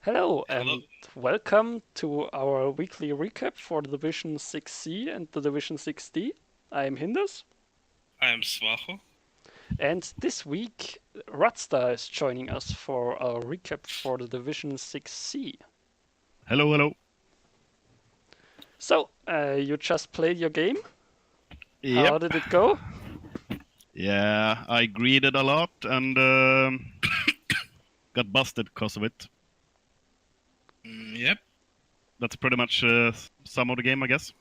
Hello Hello, and welcome to our weekly recap for the Division 6C and the Division 6D. I am Hindus, I am Svajo. and this week Radstar is joining us for a recap for the Division 6C. Hello, hello. So, you just played your game? Yep. How did it go? Yeah, I greeted a lot and got busted because of it. Yep. That's pretty much some of the game, I guess.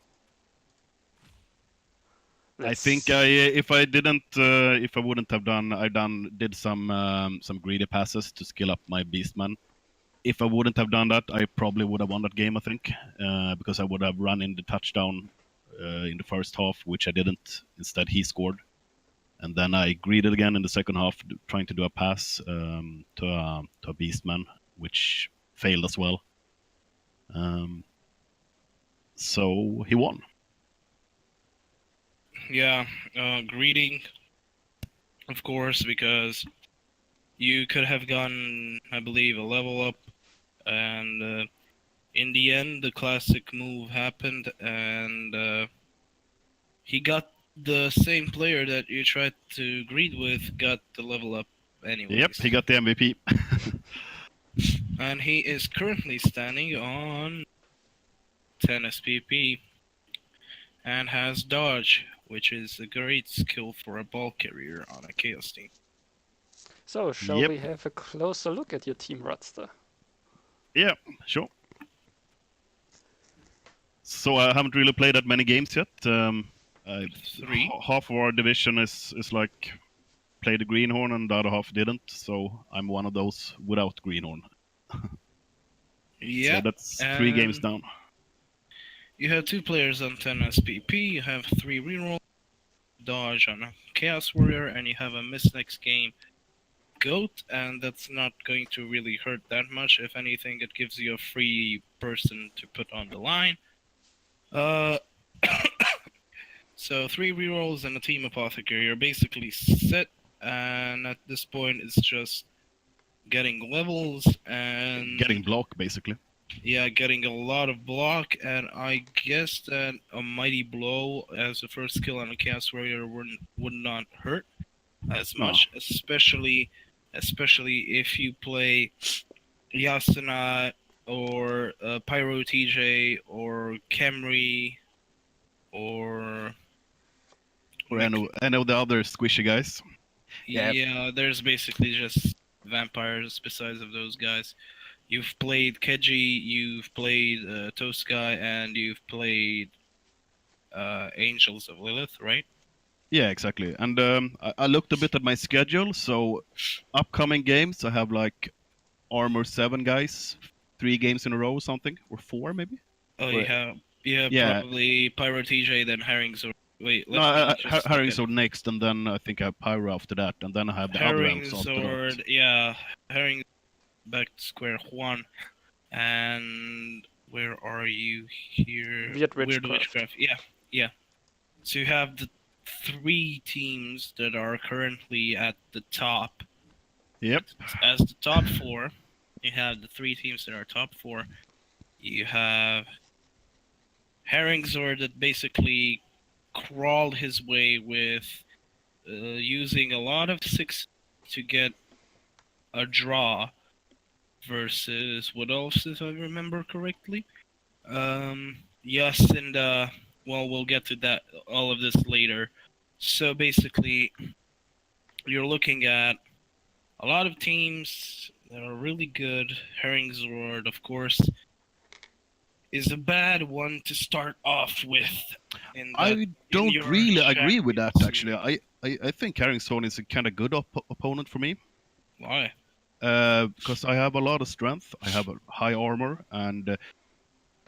I think Let's. if I didn't, if I wouldn't have done, did some greedy passes to skill up my beastman. If I wouldn't have done that, I probably would have won that game. I think because I would have run in the touchdown in the first half, which I didn't. Instead, he scored. And then I greeted again in the second half, trying to do a pass to a beastman, which failed as well. So he won. Yeah. Greeting, of course, because you could have gone, I believe, a level up, and in the end, the classic move happened, and he got the same player that you tried to greet with got the level up, Yep, anyways. he got the MVP. And he is currently standing on 10 SPP and has dodge, which is a great skill for a ball carrier on a chaos team. So, shall Yep. we have a closer look at your team, Radstar? Yeah, sure. So I haven't really played that many games yet. Three. Half of our division is like played the greenhorn and the other half didn't. So I'm one of those without greenhorn. Yeah. So that's 3 games down. You have 2 players on 10 SPP, you have 3 reroll, dodge on a Chaos Warrior, and you have a miss next game Goat, and that's not going to really hurt that much. If anything, it gives you a free person to put on the line. Uh, so 3 rerolls and a Team Apothecary are basically set, and at this point it's just getting levels and Getting block, basically. yeah, getting a lot of block, and I guess that a Mighty Blow as a first skill on a Chaos Warrior would not hurt as No. much, especially if you play Yasuna or Pyro TJ or Camry or Or any of the other squishy guys. yeah, there's basically just vampires besides of those guys. You've played Keji, you've played Toskai, and you've played Angels of Lilith, right? Yeah, exactly. And I looked a bit at my schedule. So upcoming games, I have like Armor 7 guys, 3 games in a row or something, or 4 maybe. Oh, Or, you have yeah. probably Pyro TJ, then Herrings. Or wait, No, let me just look Herring at Sword next, and then I think I have Pyro after that, and then I have the other Herring amps after that. Sword. Yeah, Herring back to square one. And where are you here? Weird Witchcraft. Yeah, yeah. So you have the 3 teams that are currently at the top. Yep. As the top 4, you have the 3 teams that are top 4. You have Herringzord that basically crawled his way with using a lot of 6 to get a draw versus what else, if I remember correctly. Yes, and well, we'll get to that all of this later. So basically, you're looking at a lot of teams that are really good. Herringzord, of course, is a bad one to start off with. I don't really agree with that, champions. actually. I think Herring Sword is a kind of good opponent for me. Why? Because I have a lot of strength, I have a high armor, and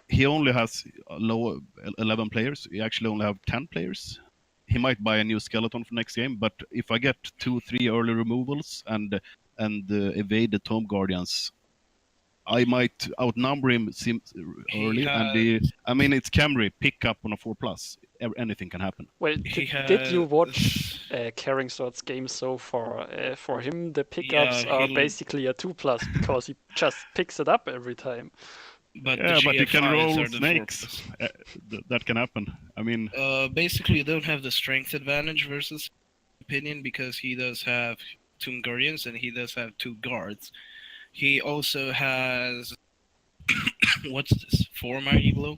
he only has low 11 players. He actually only have 10 players. He might buy a new skeleton for next game, but if I get 2, 3 early removals and evade the Tomb Guardians, I might outnumber him early, I mean it's Camry pick up on a 4+. Anything can happen. Well, He did you watch has. Caring Swords game so far? For him, the pickups Yeah, are he. basically a 2+ because he just picks it up every time. But the Yeah, but you can GFIs roll are the snakes. That can happen. I mean, basically, you don't have the strength advantage versus opinion because he does have 2 guardians and he does have 2 guards. He also has what's this? 4 mighty blow,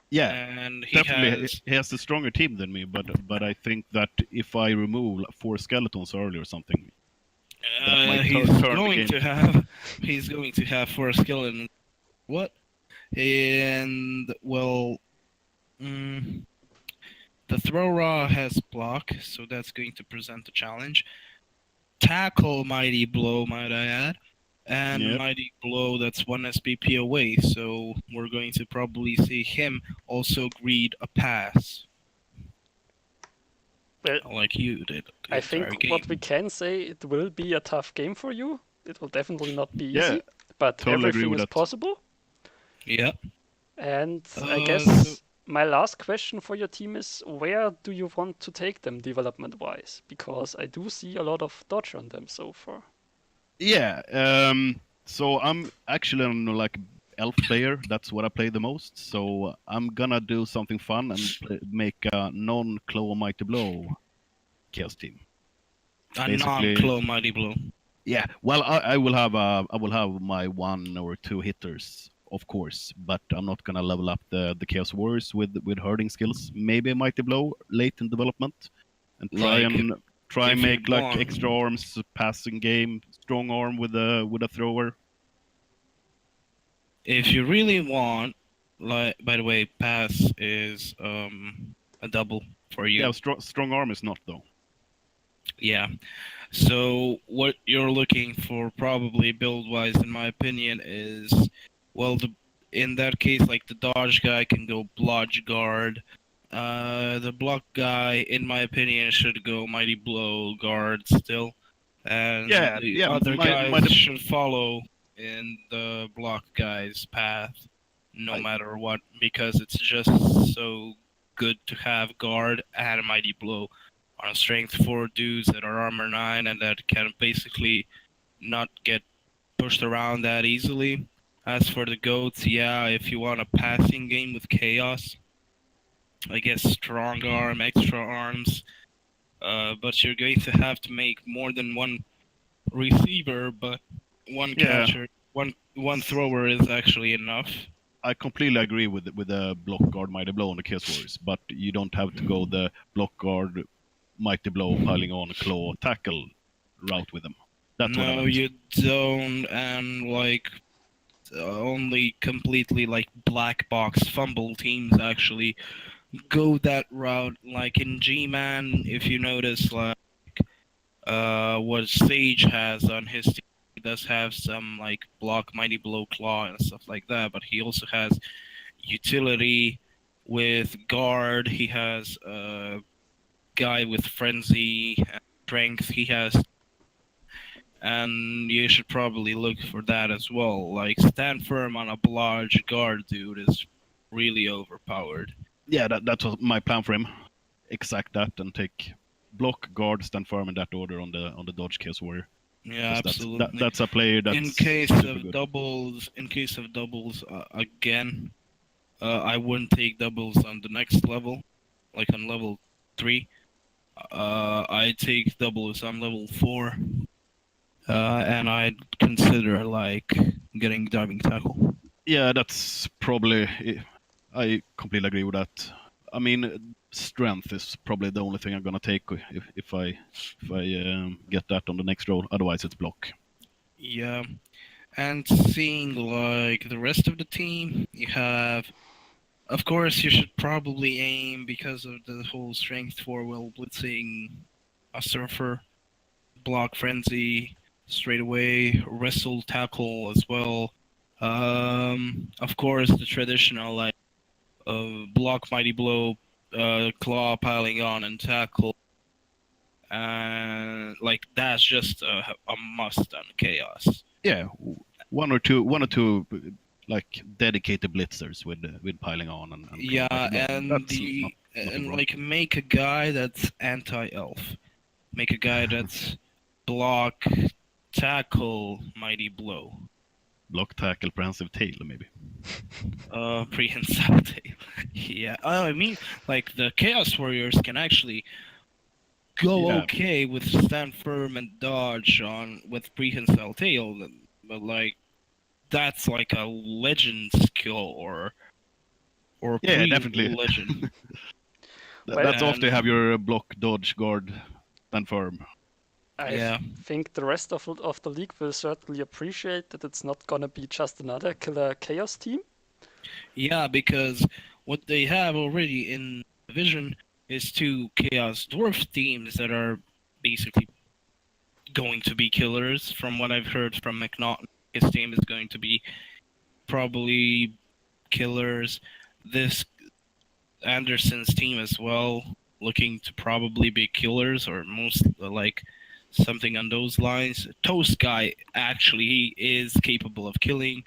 yeah, and he definitely has. he has a stronger team than me. But I think that if I remove 4 skeletons early or something, that might He's turn the going game. to have. He's going to have 4 skeletons. What? And well, the throw raw has block, so that's going to present a challenge. Tackle mighty blow, might I add, and Yep. mighty blow that's 1 SPP away. So we're going to probably see him also greed a pass, Well, like you did. The I entire think game. what we can say, it will be a tough game for you. It will definitely not be Yeah, easy, but totally agree everything with is that. possible. Yeah. And I So- guess my last question for your team is, where do you want to take them development-wise? Because I do see a lot of dodge on them so far. Yeah. So I'm actually on like elf player. That's what I play the most. So I'm gonna do something fun and make a non-claw mighty blow chaos team. A Basically- non-claw mighty blow. Yeah. Well, I will have my 1 or 2 hitters, of course, but I'm not gonna level up the chaos warriors with herding skills. Maybe a mighty blow late in development, and try Like, and if you make like want. extra arms, passing game, strong arm with a thrower. If you really want, like, by the way, pass is a double for you. Yeah, strong arm is not though. Yeah. So what you're looking for, probably build-wise, in my opinion, is well, in that case, like the dodge guy can go blodge guard. The block guy, in my opinion, should go mighty blow guard still, and Yeah, the yeah, other guys mighty- should follow in the block guy's path, no matter what, because it's just so good to have guard and a mighty blow on a strength 4 dudes that are armor 9 and that can basically not get pushed around that easily. As for the goats, yeah, if you want a passing game with chaos, I guess strong arm, extra arms, but you're going to have to make more than 1 receiver, but 1 Yeah. catcher, one thrower is actually enough. I completely agree with the block guard mighty blow on the chaos warriors, but you don't have to go the block guard mighty blow piling on claw tackle route with them. That's what I No, meant. you don't, and like only completely like black box fumble teams actually go that route. Like in G-Man, if you notice, like what Sage has on his team, he does have some like block mighty blow claw and stuff like that, but he also has utility with guard. He has a guy with frenzy and strength. He has, and you should probably look for that as well. Like stand firm on a large guard dude is really overpowered. Yeah, that was my plan for him. Exact that, and take block, guard, stand firm in that order on the dodge chaos warrior. Yeah, 'Cause absolutely. That's a player that's in case super of good. doubles, again, I wouldn't take doubles on the next level, like on level 3. I'd take doubles on level 4, and I'd consider like getting diving tackle. Yeah, that's probably. I completely agree with that. I mean, strength is probably the only thing I'm gonna take if I get that on the next roll. Otherwise, it's block. Yeah, and seeing like the rest of the team, you have, of course, you should probably aim because of the whole strength 4 while blitzing a surfer, block frenzy straight away, wrestle tackle as well. Of course, the traditional like block mighty blow, claw piling on and tackle, and like that's just a must on chaos. Yeah, one or two like dedicated blitzers with piling on and Yeah, and that's not and wrong. like make a guy that's anti-elf. Make a guy that's block, tackle, mighty blow. Block, tackle, prehensive tail, maybe. Prehensile tail. Yeah. I mean, like the Chaos Warriors can actually go Yeah. okay with stand firm and dodge on with prehensile tail, but like that's like a legend skill or Yeah, definitely. legend. That's And- after you have your block, dodge, guard, and firm. I Yeah. think the rest of the league will certainly appreciate that it's not gonna be just another killer chaos team. Yeah, because what they have already in Division is two Chaos Dwarf teams that are basically going to be killers. From what I've heard from McNaughton, his team is going to be probably killers. This Anderson's team as well, looking to probably be killers or most like something on those lines. Toast Guy actually is capable of killing.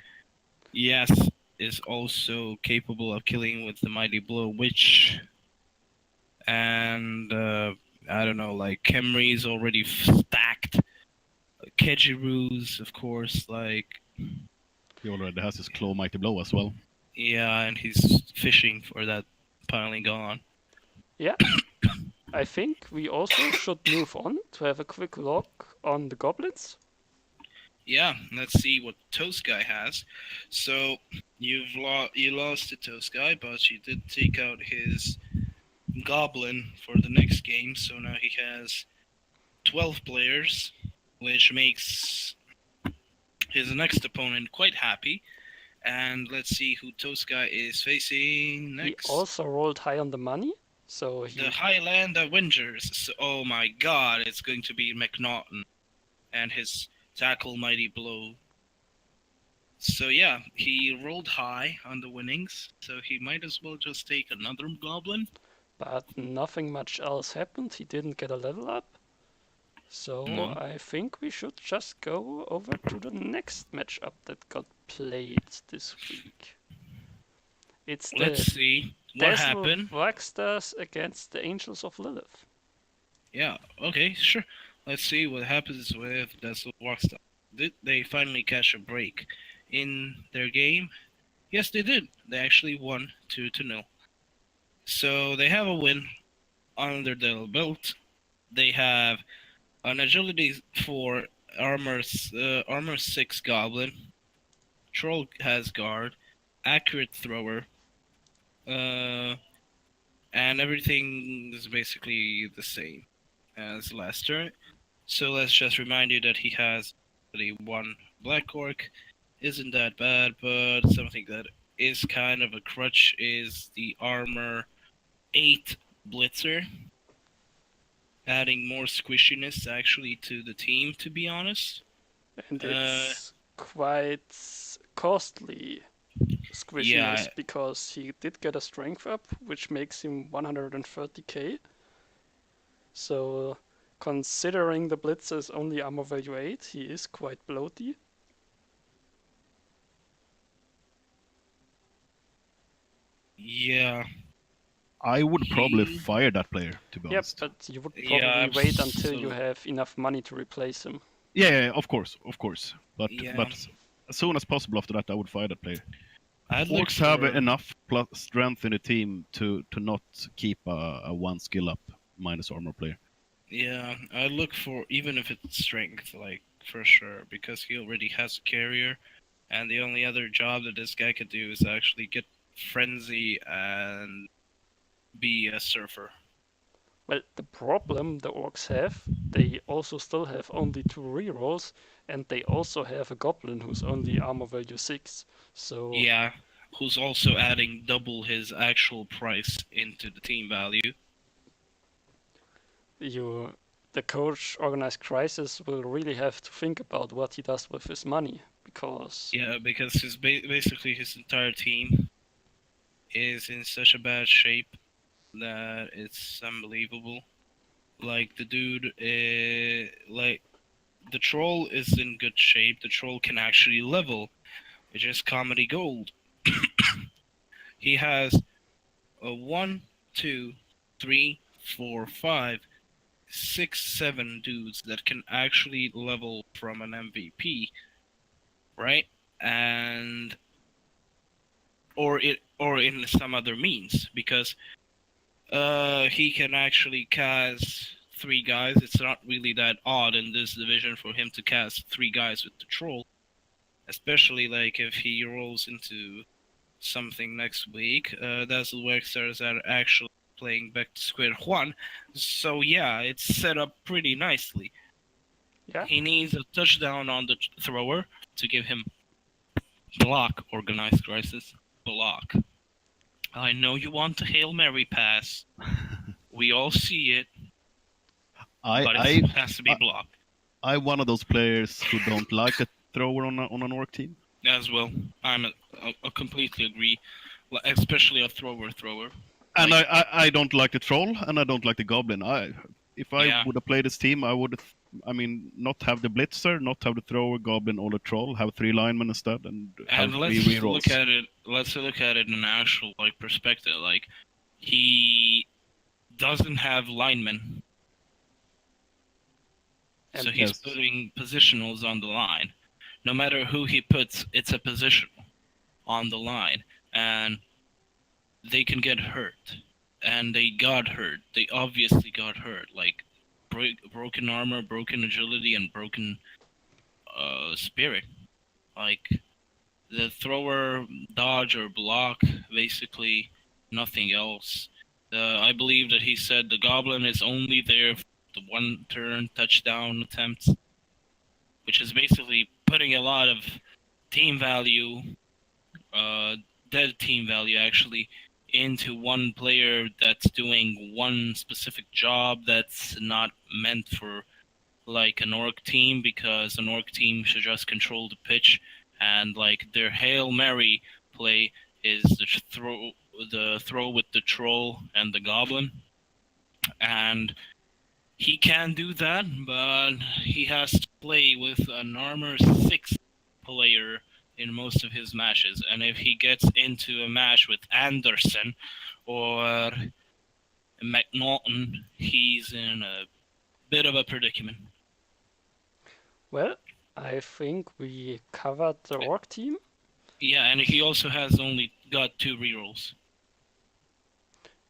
Yes, is also capable of killing with the Mighty Blow Witch. And I don't know, like Kemri is already stacked. Kejiru's, of course, like He already has his claw mighty blow as well. yeah, and he's fishing for that piling on. Yeah. I think we also should move on to have a quick look on the goblins. Yeah, let's see what Toast Guy has. So you lost to Toast Guy, but you did take out his Goblin for the next game. So now he has 12 players, which makes his next opponent quite happy. And let's see who Toast Guy is facing next. He also rolled high on the money, so he The Highland Avengers. So, oh my god, it's going to be McNaughton and his tackle mighty blow. So yeah, he rolled high on the winnings, so he might as well just take another goblin. but nothing much else happened. He didn't get a level up. So No. I think we should just go over to the next matchup that got played this week. It's Let's the see what Dazzle happened. Rockstars against the Angels of Lilith. Yeah, okay, sure. Let's see what happens with Dazzle Rockstar. Did they finally catch a break in their game? Yes, they did. They actually won 2-0. So they have a win under their belt. They have an agility 4 armor 6 goblin. Troll has guard, accurate thrower, and everything is basically the same as last turn. So let's just remind you that he has the 1 Black Orc. Isn't that bad, but something that is kind of a crutch is the armor 8 Blitzer. Adding more squishiness actually to the team, to be honest. And it's quite costly squishiness Yeah. because he did get a strength up, which makes him 130k. So considering the Blitzer is only armor value 8, he is quite bloaty. Yeah. I would probably He- fire that player, to be Yep, honest. but you would Yeah, probably wait until you absolutely. have enough money to replace him. Yeah, of course. But Yeah. as soon as possible after that, I would fire that player. I'd look Orcs have for- enough plus strength in the team to not keep a 1 skill up minus armor player. Yeah, I look for even if it's strength, like for sure, because he already has a carrier, and the only other job that this guy could do is actually get frenzy and be a surfer. Well, the problem the orcs have, they also still have only 2 rerolls, and they also have a goblin who's only armor value 6. So Yeah, who's also adding double his actual price into the team value. the coach organized crisis will really have to think about what he does with his money, because Yeah, because basically his entire team is in such a bad shape that it's unbelievable. Like the dude, like the troll is in good shape. The troll can actually level, which is comedy gold. He has a 1, 2, 3, 4, 5, 6, 7 dudes that can actually level from an MVP, right? And or in some other means, because he can actually cast 3 guys. It's not really that odd in this division for him to cast 3 guys with the troll, especially like if he rolls into something next week. Dazzle Wexers are actually playing back to square one, so yeah, it's set up pretty nicely. Yeah. He needs a touchdown on the thrower to give him block. Organized crisis block. I know you want the Hail Mary pass. We all see it, but it has to be blocked. I'm one of those players who don't like a thrower on an orc team. As well, I completely agree, especially a thrower. And Like- I don't like the troll, and I don't like the goblin. If I would have played this team, I would, not have the blitzer, not have the thrower, goblin, or the troll. Have 3 linemen instead, and have 3 let's rerolls. look at it. Let's look at it in actual perspective. Like, he doesn't have linemen, so he's Yes. putting positionals on the line. No matter who he puts, it's a positional on the line, and they can get hurt. And they got hurt. They obviously got hurt. Like, broken armor, broken agility, and broken spirit. Like, the thrower, dodge, or block, basically nothing else. I believe that he said the goblin is only there for the 1-turn touchdown attempts, which is basically putting a lot of team value, dead team value actually, into one player that's doing one specific job that's not meant for like an orc team, because an orc team should just control the pitch, and like their Hail Mary play is the throw with the troll and the goblin, and he can do that, but he has to play with an armor 6 player in most of his matches, and if he gets into a match with Anderson or McNaughton, he's in a bit of a predicament. Well, I think we covered the orc team. Yeah, and he also has only got 2 rerolls.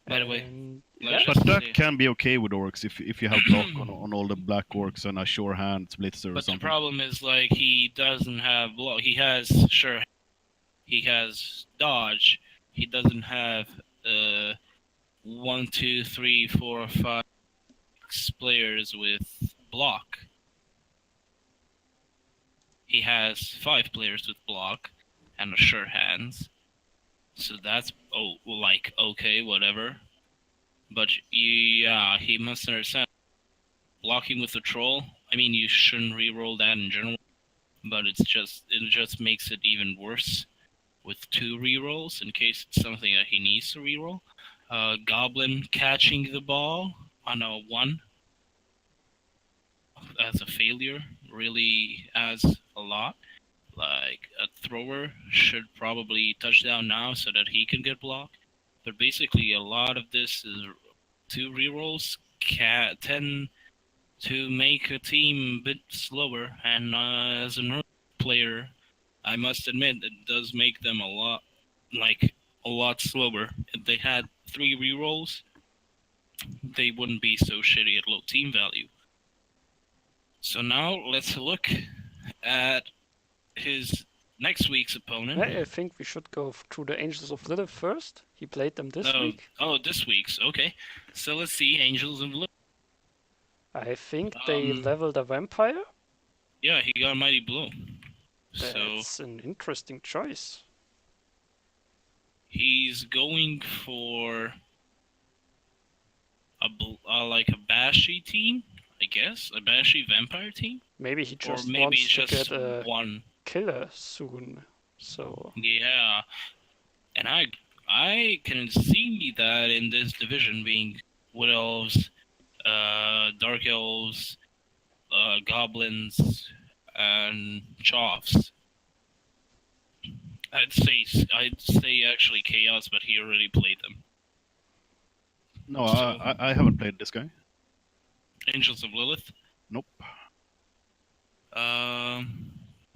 By the way, And let's yeah, But that say- can be okay with orcs if you have block on all the black orcs and a sure hand blitzer or But the something. problem is, like, he doesn't have block. He has he has dodge. He doesn't have 1, 2, 3, 4, 5, 6 players with block. He has 5 players with block and a sure hands. So that's okay, whatever. But yeah, he must understand blocking with the troll. I mean, you shouldn't re-roll that in general, but it just makes it even worse with 2 re-rolls in case it's something that he needs to re-roll. Goblin catching the ball on a 1 as a failure really adds a lot. Like, a thrower should probably touchdown now so that he can get blocked. But basically, a lot of this is 2 rerolls tend to make a team a bit slower. And as a North player, I must admit it does make them a lot slower. If they had 3 rerolls, they wouldn't be so shitty at low team value. So now let's look at his next week's opponent. I think we should go through the Angels of Lilith first. He played them this week. Oh, this week's. Okay. So let's see, Angels of Lilith. I think they leveled a vampire. Yeah, he got a Mighty Blow. So That's an interesting choice. he's going for a Banshee team, I guess. A Banshee vampire team? Maybe he Or just maybe wants to just get a one. killer soon. So Yeah. And I can see that in this division being Wood Elves, Dark Elves, goblins and choffs. I'd say actually chaos, but he already played them. No, So- I haven't played this guy. Angels of Lilith. Nope.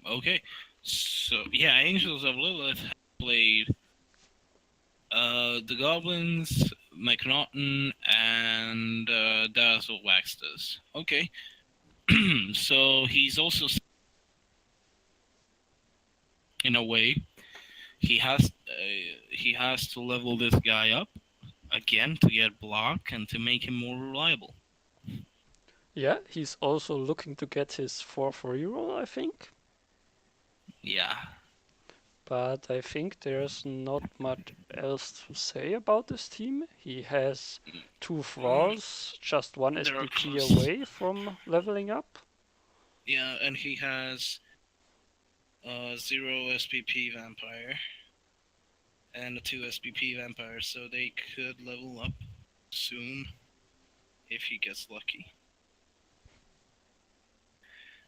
Okay. So yeah, Angels of Lilith played the goblins, McNaughton, and Dazzle Waxtus. Okay. So he's also, in a way, he has to level this guy up again to get block and to make him more reliable. Yeah, he's also looking to get his 4 reroll, I think. Yeah. But I think there's not much else to say about this team. He has 2 thralls, just 1 There are SPP close. away from leveling up. Yeah, and he has 0 SPP vampire and a 2 SPP vampire, so they could level up soon if he gets lucky.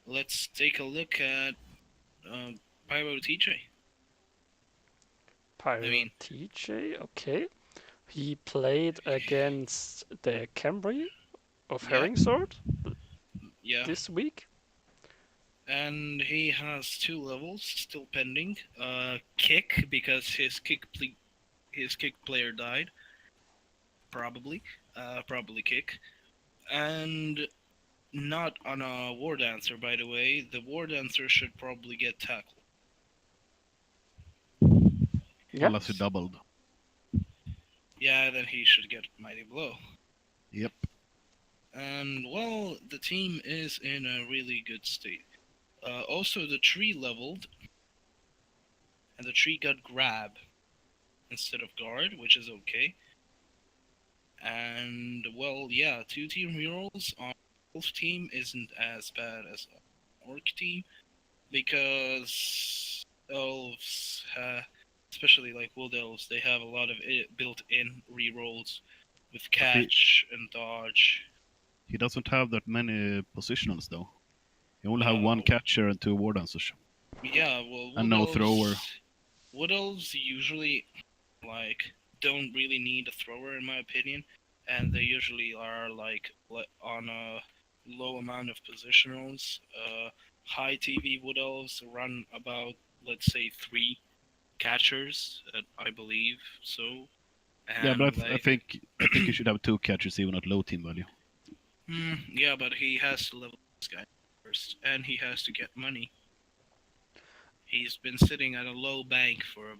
Let's take a look at Pyro TJ. Pyro mean- TJ, okay. He played against the Cambry of Yeah. Herring Sword Yeah, this week. and he has 2 levels still pending. Kick, because his kick player died. Probably kick. And not on a War Dancer, by the way. The War Dancer should probably get tackle. Yeah. Unless you doubled. Yeah, then he should get Mighty Blow. Yep. And, well, the team is in a really good state. Also, the tree leveled, and the tree got grab instead of guard, which is okay. And, well, yeah, 2 team rerolls on Wolf team isn't as bad as an Orc team, because elves, especially like Wood Elves, they have a lot of built-in rerolls with catch and dodge. He doesn't have that many positionals though. He only have No. 1 catcher and 2 war dancers. Yeah, well, And no thrower. Wood Elves usually don't really need a thrower in my opinion, and they usually are on a low amount of positionals. High TV Wood Elves run about, let's say, 3 catchers, I believe so. Yeah, And, but I think you should have 2 catchers even at low team value. yeah, but he has to level this guy first, and he has to get money. He's been sitting at a low bank for a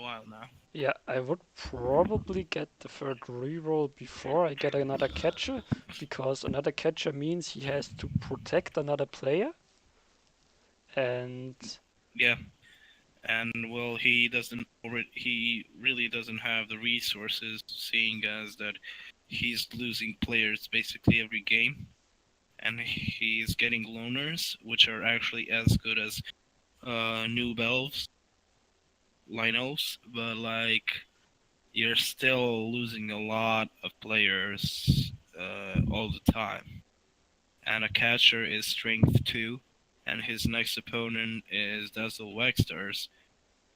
while now. Yeah, I would probably get the 3rd reroll before I get another catcher, because another catcher means he has to protect another player. And Yeah, and well, he really doesn't have the resources, seeing as that he's losing players basically every game, and he's getting loners, which are actually as good as noob elves, line elves, but you're still losing a lot of players all the time. And a catcher is strength 2, and his next opponent is Dazzle Waxstars,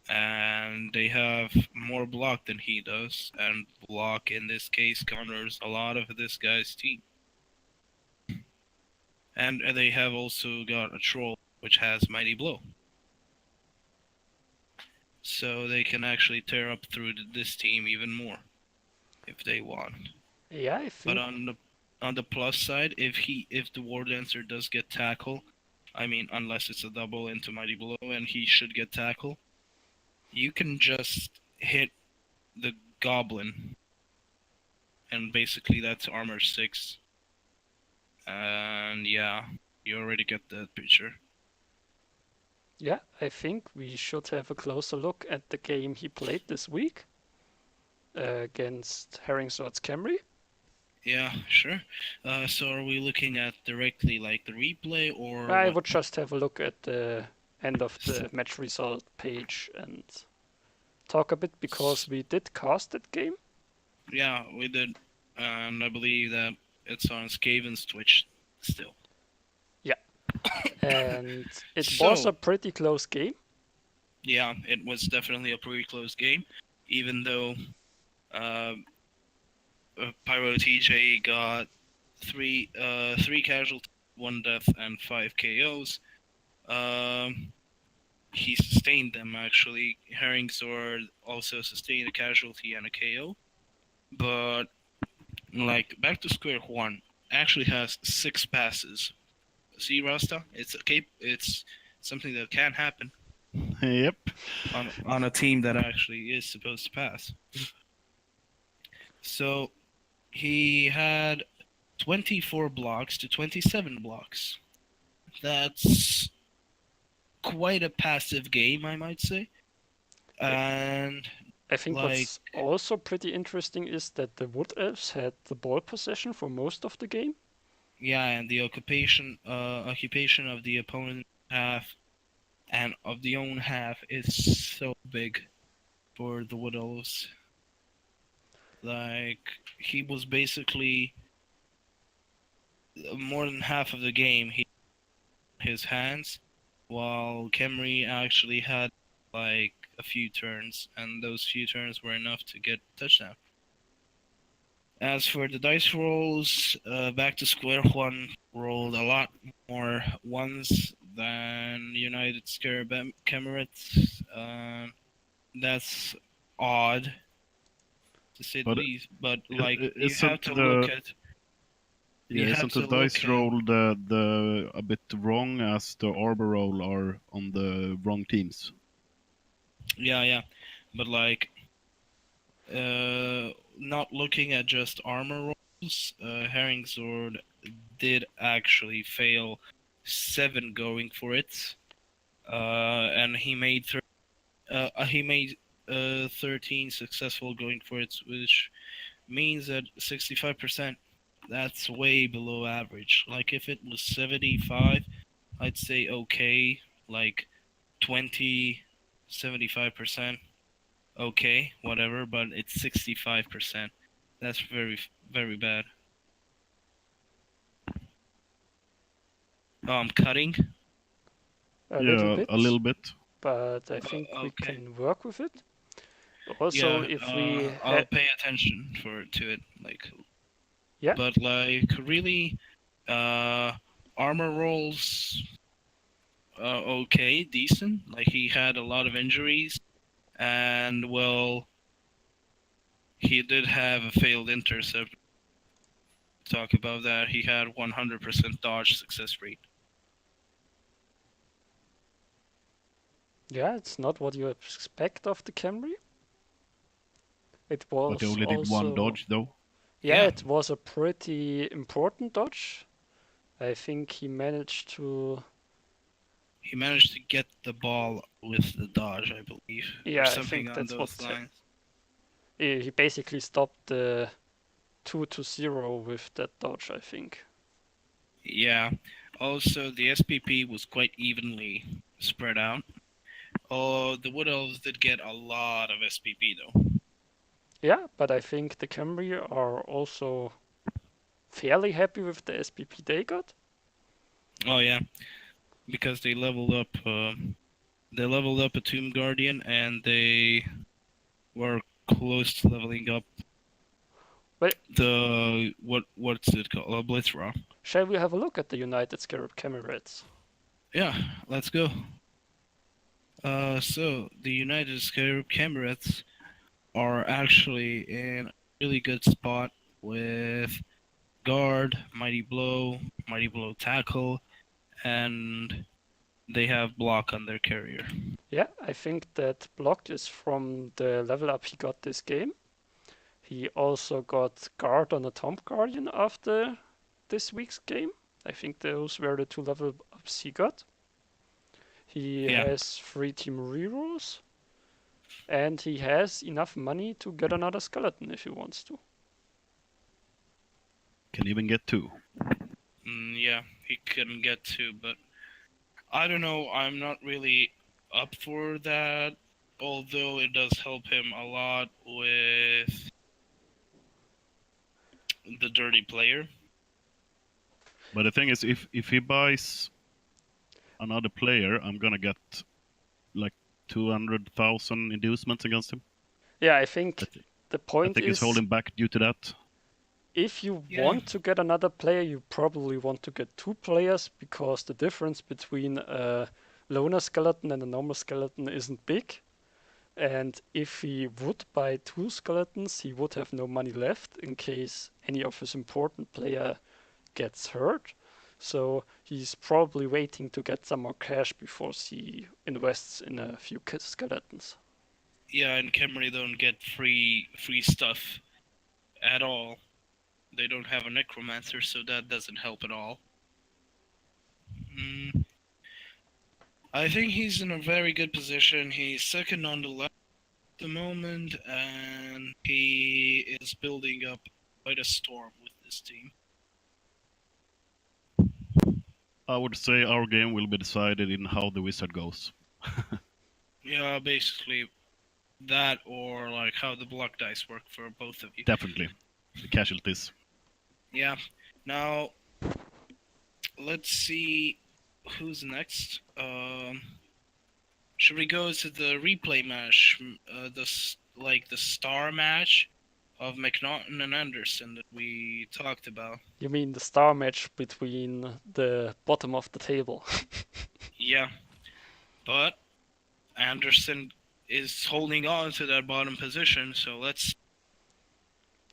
and they have more block than he does, and block in this case counters a lot of this guy's team. And they have also got a troll which has Mighty Blow. So they can actually tear up through this team even more if they want. yeah, I But think on the plus side, if the War Dancer does get tackle, I mean, unless it's a double into Mighty Blow and he should get tackle, you can just hit the Goblin, and basically that's armor 6. And yeah, you already get that picture. yeah, I think we should have a closer look at the game he played this week against Herring Swords Camry. Yeah, sure. So are we looking at directly like the replay, or I what? would just have a look at the end of the match result page and talk a bit, because we did cast that game. Yeah, we did, and I believe that it's on Skaven's Twitch still. And it was So, a pretty close game. yeah, it was definitely a pretty close game, even though uh, Pyro TJ got three casualties, 1 death, and 5 KOs. Um, he sustained them actually. Herring Sword also sustained a casualty and a KO. But like back to square one, actually has 6 passes. See, Rasta, it's something that can happen Yep. on a team that actually is supposed to pass. So he had 24 blocks to 27 blocks. That's quite a passive game, I might say. And I think like, what's also pretty interesting is that the Wood Elves had the ball possession for most of the game. yeah, and the occupation of the opponent half and of the own half is so big for the Wood Elves. Like, he was basically more than half of the game he his hands, while Kemri actually had like a few turns, and those few turns were enough to get touchdown. As for the dice rolls, back to square one rolled a lot more ones than United Scarab Emirates. That's odd to say the But least. But i- like you have isn't to look the at you yeah, have isn't the to look dice at roll the a bit wrong as the arbor roll are on the wrong teams? yeah, but like not looking at just armor rolls, Herring Sword did actually fail 7 going for it, and he made 13 successful going for it, which means that 65%. That's way below average. Like if it was 75, I'd say okay. Like 20, 75%. Okay, whatever, but it's 65%. That's very, very bad. Cutting. A little Yeah, a little bit, bit. but I think we Okay. can work with it. Also, Yeah, if we I'll had, pay attention to it. Like, yeah, but like really, uh, armor rolls, okay, decent. Like he had a lot of injuries, and well, he did have a failed intercept. Talk about that. He had 100% dodge success rate. yeah, it's not what you expect of the Camry. It But they was only did one also, dodge though. yeah, Yeah, it was a pretty important dodge. I think he managed to, he managed to get the ball with the dodge, I believe, or yeah, I something think on that's what those lines. he basically stopped the 2-0 with that dodge, I think. Yeah. Also, the SPP was quite evenly spread out. Oh, the Wood Elves did get a lot of SPP though. Yeah, but I think the Camry are also fairly happy with the SPP they got. Oh yeah, because they leveled up. They leveled up a Tomb Guardian, and they were close to leveling up Well, the what's it called? A Blitzrock. shall we have a look at the United Scarab Camerads? Yeah, let's go. So the United Scarab Camerads are actually in a really good spot with guard, mighty blow tackle, and they have block on their carrier. Yeah, I think that block is from the level up he got this game. He also got guard on a Tomb Guardian after this week's game. I think those were the 2 level ups he got. He Yeah, has 3 team rerolls, and he has enough money to get another skeleton if he wants to. Can even get two. yeah, he couldn't get to, but I don't know. I'm not really up for that. Although it does help him a lot with the dirty player. But the thing is, if he buys another player, I'm gonna get like 200,000 inducements against him. Yeah, I think I the I point think he's is, holding back due to that. if you Yeah. want to get another player, you probably want to get two players because the difference between a loner skeleton and a normal skeleton isn't big. And if he would buy two skeletons, he would have no money left in case any of his important player gets hurt. So he's probably waiting to get some more cash before he invests in a few skeletons. Yeah, and Khemri don't get free stuff at all. They don't have a necromancer, so that doesn't help at all. Mm, I think he's in a very good position. He's second on the left at the moment, and he is building up quite a storm with this team. I would say our game will be decided in how the wizard goes. Yeah, basically that, or like how the block dice work for both of you. Definitely. The casualties. Yeah. Now, let's see who's next. Should we go to the replay match, the star match of McNaughton and Anderson that we talked about? You mean the star match between the bottom of the table? Yeah, but Anderson is holding on to that bottom position, so let's.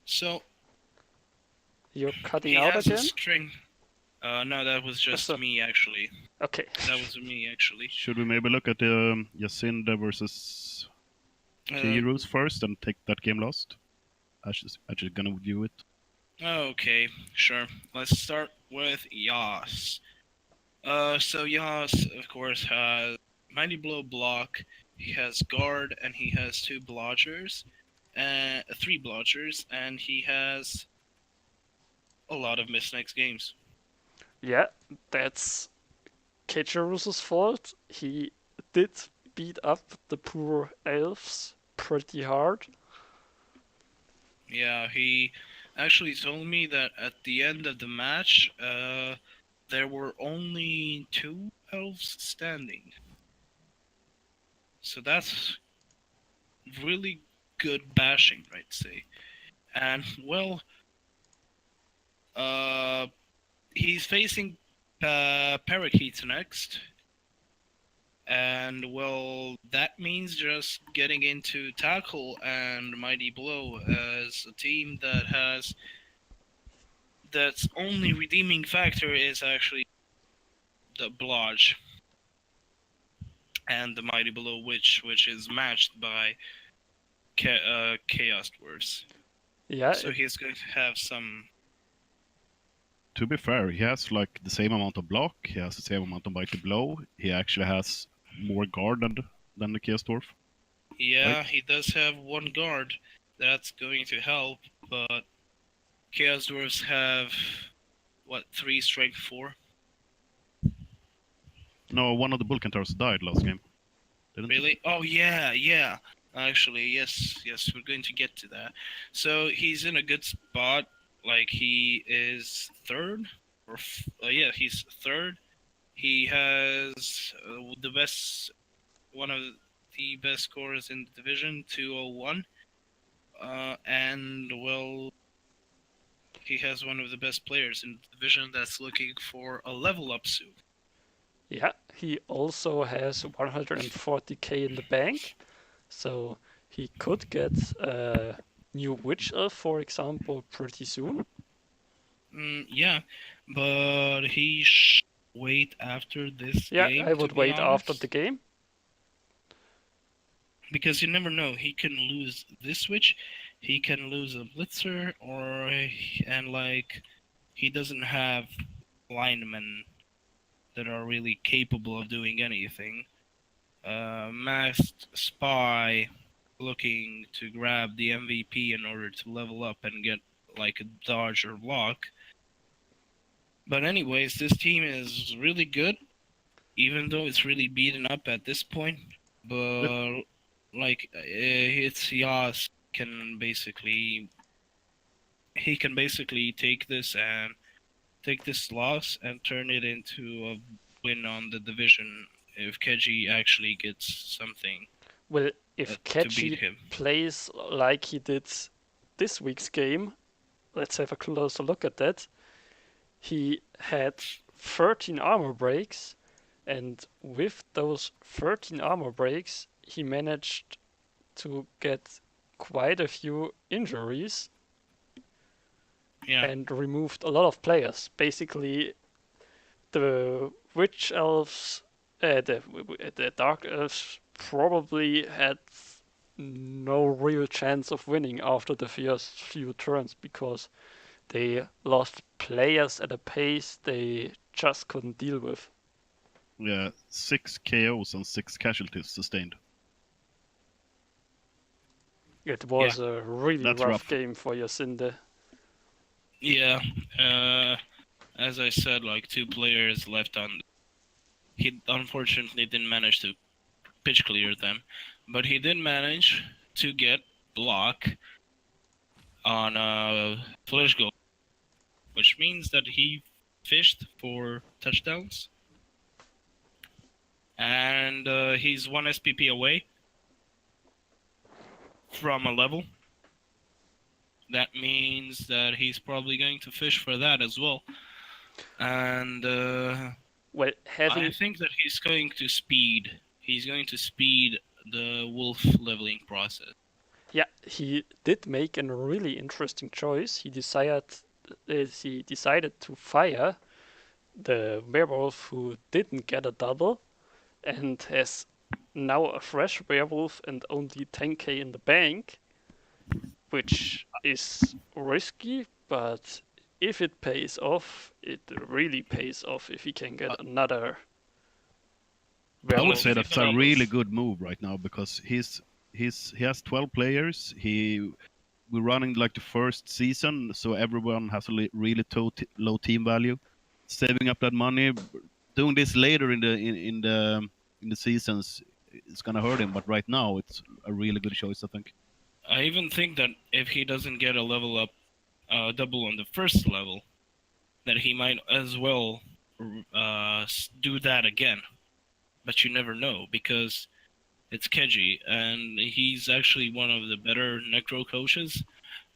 So You're cutting he out has a again? string. No, that was just So- me actually. Okay. That was me actually. Should we maybe look at Jacinda versus Uh, Heroes first and take that game last? Actually gonna view it. Okay, sure. Let's start with Yas. So Yas, of course, has Mighty Blow block. He has guard, and he has two blodgers, and three blodgers, and he has a lot of missed next games. Yeah, that's Kecherus's fault. He did beat up the poor elves pretty hard. Yeah, he actually told me that at the end of the match, there were only two elves standing. So that's really good bashing, I'd say. And well, he's facing Parakeets next, and well, that means just getting into Tackle and Mighty Blow as a team that's only redeeming factor is actually the Blodge and the Mighty Blow, which is matched by Chaos Dwarfs. Yeah, So he's going to have some. To be fair, he has like the same amount of block, he has the same amount of mighty blow, he actually has more guard than the Chaos Dwarf. Yeah, Right. he does have one guard. That's going to help, but Chaos Dwarfs have what, 3 strength 4? No, one of the Bulkantars died last game. Didn't it? Really? Oh yeah. Actually, yes, we're going to get to that. So he's in a good spot. Like he is third, or yeah, he's third. He has one of the best scorers in the division, 201. And well, he has one of the best players in the division that's looking for a level up soon. yeah. He also has 140k in the bank, so he could get a new witch elf, for example, pretty soon. Yeah, but he should wait after this Yeah, game. I would to be wait after honest. the game. Because you never know. He can lose this switch, he can lose a blitzer, he doesn't have linemen that are really capable of doing anything. Masked spy looking to grab the MVP in order to level up and get like a dodge or block. But anyways, this team is really good, even though it's really beaten up at this point. But it's Yas can basically take this loss and turn it into win on the division if Keji actually gets something Well, if to beat Keji him. plays like he did this week's game, let's have a closer look at that. He had 13 armor breaks, and with those 13 armor breaks, he managed to get quite a few injuries Yeah, and removed a lot of players. Basically, the witch elves, the dark elves probably had no real chance of winning after the first few turns because they lost players at a pace they just couldn't deal with. Yeah, 6 KOs and 6 casualties sustained. It was a really That's rough rough. game for Yacinde. yeah. As I said, like 2 players left on. He unfortunately didn't manage to pitch clear them, but he did manage to get block on a flash goal, which means that he fished for touchdowns, and he's 1 SPP away from a level. That means that he's probably going to fish for that as well. And Well, I think that he's going to speed. He's going to speed the wolf leveling process. yeah, he did make a really interesting choice. He decided to fire the werewolf who didn't get a double and has now a fresh werewolf and only 10k in the bank, which is risky, but if it pays off, it really pays off if he can get another I would werewolf. say Wolf that's a doubles. really good move right now because he has 12 players. We're running like the first season, so everyone has a really low team value. Saving up that money, doing this later in the seasons, it's gonna hurt him. But right now, it's a really good choice, I think. I even think that if he doesn't get a level up double on the first level, that he might as well do that again. But you never know because it's Keji, and he's actually one of the better Necro coaches,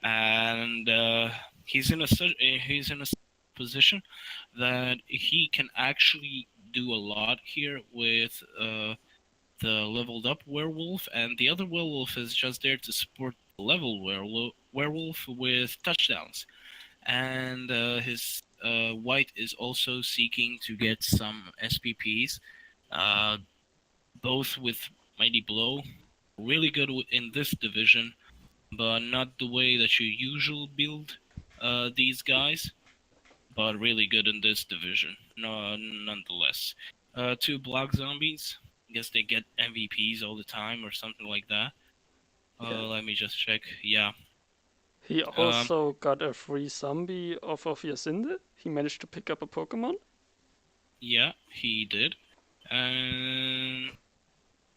and he's in a position that he can actually do a lot here with the leveled up werewolf, and the other werewolf is just there to support the level werewolf with touchdowns, and his white is also seeking to get some SPPs, both with Mighty Blow, really good in this division, but not the way that you usually build these guys, but really good in this division, no, nonetheless. 2 block zombies, guess they get MVPs all the time or something like that. Yeah. Let me just check. Yeah, He also got a free zombie off of Yacinde. He managed to pick up a Pokemon. yeah, he did. And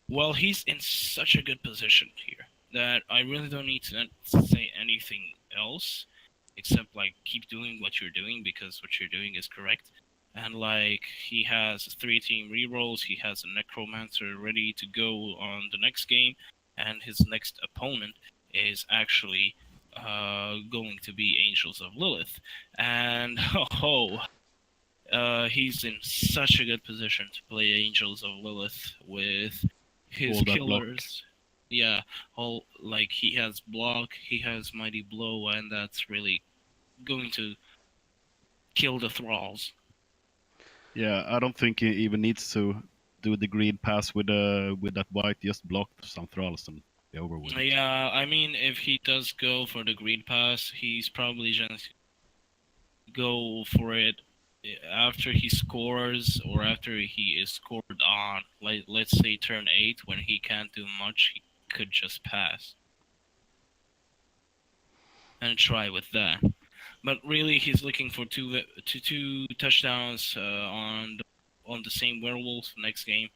well, he's in such a good position here that I really don't need to say anything else except like keep doing what you're doing because what you're doing is correct. And like he has 3 team rerolls, he has a necromancer ready to go on the next game, and his next opponent is actually going to be Angels of Lilith. And he's in such a good position to play Angels of Lilith with his All that killers. Yeah, all like he has block, he has mighty blow, and that's really going to kill the thralls. Yeah, I don't think he even needs to do the green pass with that white. Just block some thralls and be over with. it. Yeah, I mean, if he does go for the greed pass, he's probably just go for it after he scores or after he is scored on. Like, let's say turn 8 when he can't do much, he could just pass and try with that. But really, he's looking for two touchdowns on the same werewolf next game,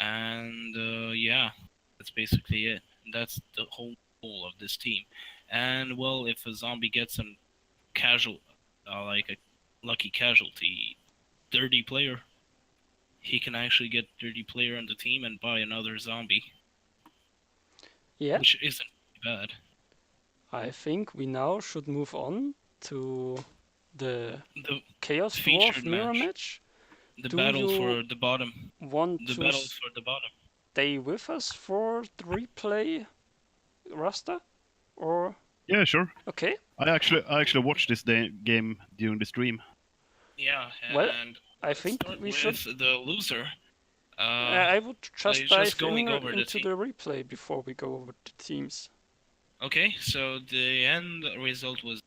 and yeah, that's basically it. That's the whole goal of this team. And well, if a zombie gets some like a lucky casualty, 30 player, he can actually get dirty player on the team and buy another zombie, Yeah, which isn't bad. I think we now should move on to the The Chaos featured Dwarf mirror match. match. The Do battle you for the bottom. want The to battle for the bottom. stay with us for the replay, Rasta? Or Yeah, sure. okay, I actually watched this game during the stream. Yeah, Well, and I let's think start we with should. the loser. I would just just dive going over the into team. the replay before we go over the teams. Okay, so the end result was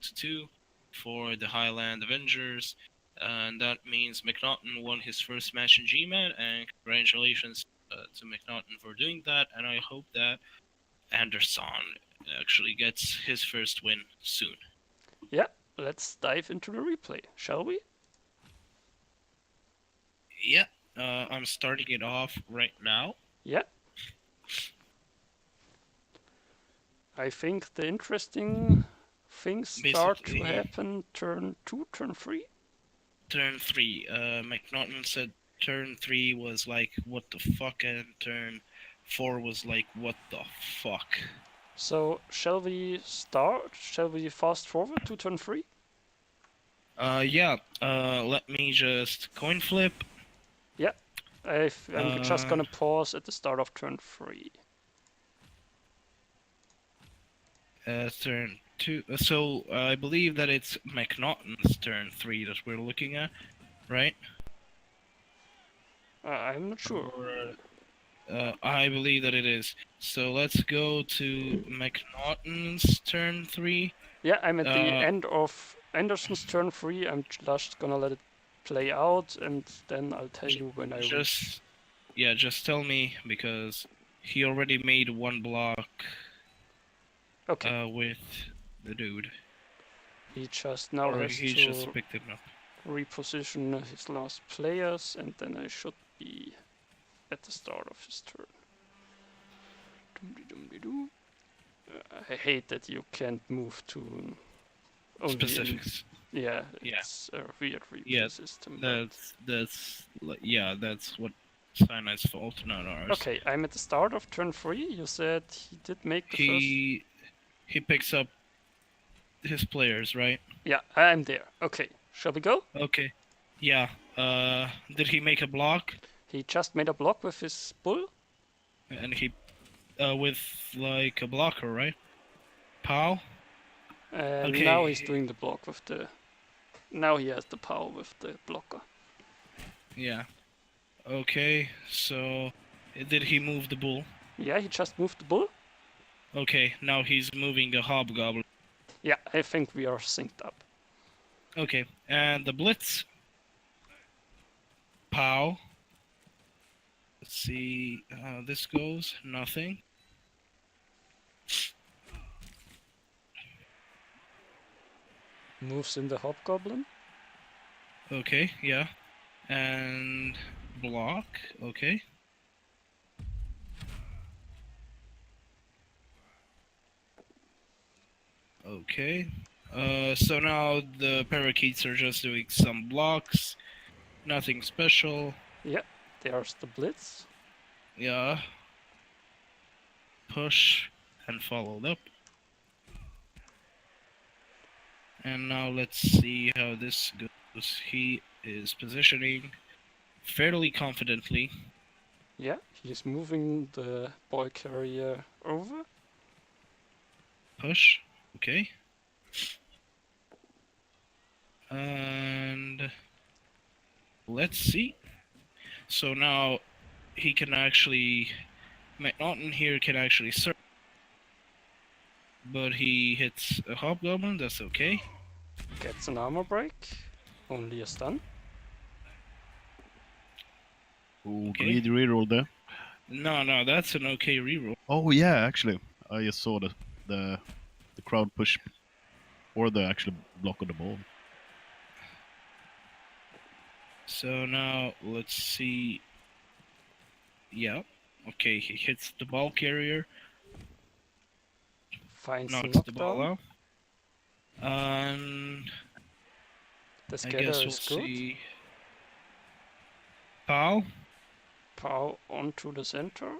2 for the Highland Avengers, and that means McNaughton won his first match in GMAT, and congratulations to McNaughton for doing that, and I hope that Anderson actually gets his first win soon. Yeah, let's dive into the replay, shall we? Yeah, I'm starting it off right now. Yeah. I think the interesting things start to Basically- happen turn 2, turn 3. Turn 3, McNaughton said turn 3 was like, what the fuck, and turn 4 was like, what the fuck. So, shall we start? Shall we fast forward to turn 3? Yeah, let me just coin flip. I'm just gonna pause at the start of turn 3. Turn 2. So I believe that it's McNaughton's turn 3 that we're looking at, right? I'm not sure. I believe that it is. So let's go to McNaughton's turn 3. Yeah, I'm at the Uh, end of Anderson's turn 3. I'm just gonna let it play out, and then I'll tell you when I reach. Just tell me, because he already made one block Okay, with the dude. he just now Or has he to just picked him up. reposition his last players, and then I should be at the start of his turn. Dum-de-dum-de-doo. I hate that you can't move to only in- Specifics. yeah, Yeah. it's a weird replay Yeah, system. But that's what Sinai's fault, not ours. okay, I'm at the start of turn 3. You said he did make the first. He picks up his players, right? Yeah, I'm there. Okay, shall we go? Okay. Yeah. Did he make a block? He just made a block with his bull. And he with like a blocker, right? Pow? And Okay. now he's doing the block with the. Now he has the power with the blocker. Yeah. Okay, so did he move the bull? Yeah, he just moved the bull. Okay, now he's moving a hobgoblin. Yeah, I think we are synced up. Okay, and the blitz. Pow. Let's see how this goes. Nothing. Moves in the hobgoblin. Okay, yeah. And block. Okay. Okay. So now the parakeets are just doing some blocks. Nothing special. Yeah, there's the blitz. Yeah. Push and followed up. And now let's see how this goes. He is positioning fairly confidently. Yeah, he's moving the boy carrier over. Push. Okay. And let's see. So now he can actually. McNaughton here can actually serve. But he hits a hobgoblin, that's okay. Gets an armor break. Only a stun. Ooh, Okay. greedy reroll there. No, that's an okay reroll. Oh yeah, actually, I just saw the crowd push, or the actual block of the ball. So now let's see. Yeah. Okay, he hits the ball carrier, Finds the knocks the ball knockdown. out. And The I scatter guess we'll is good. see. Pow. Pow onto the center.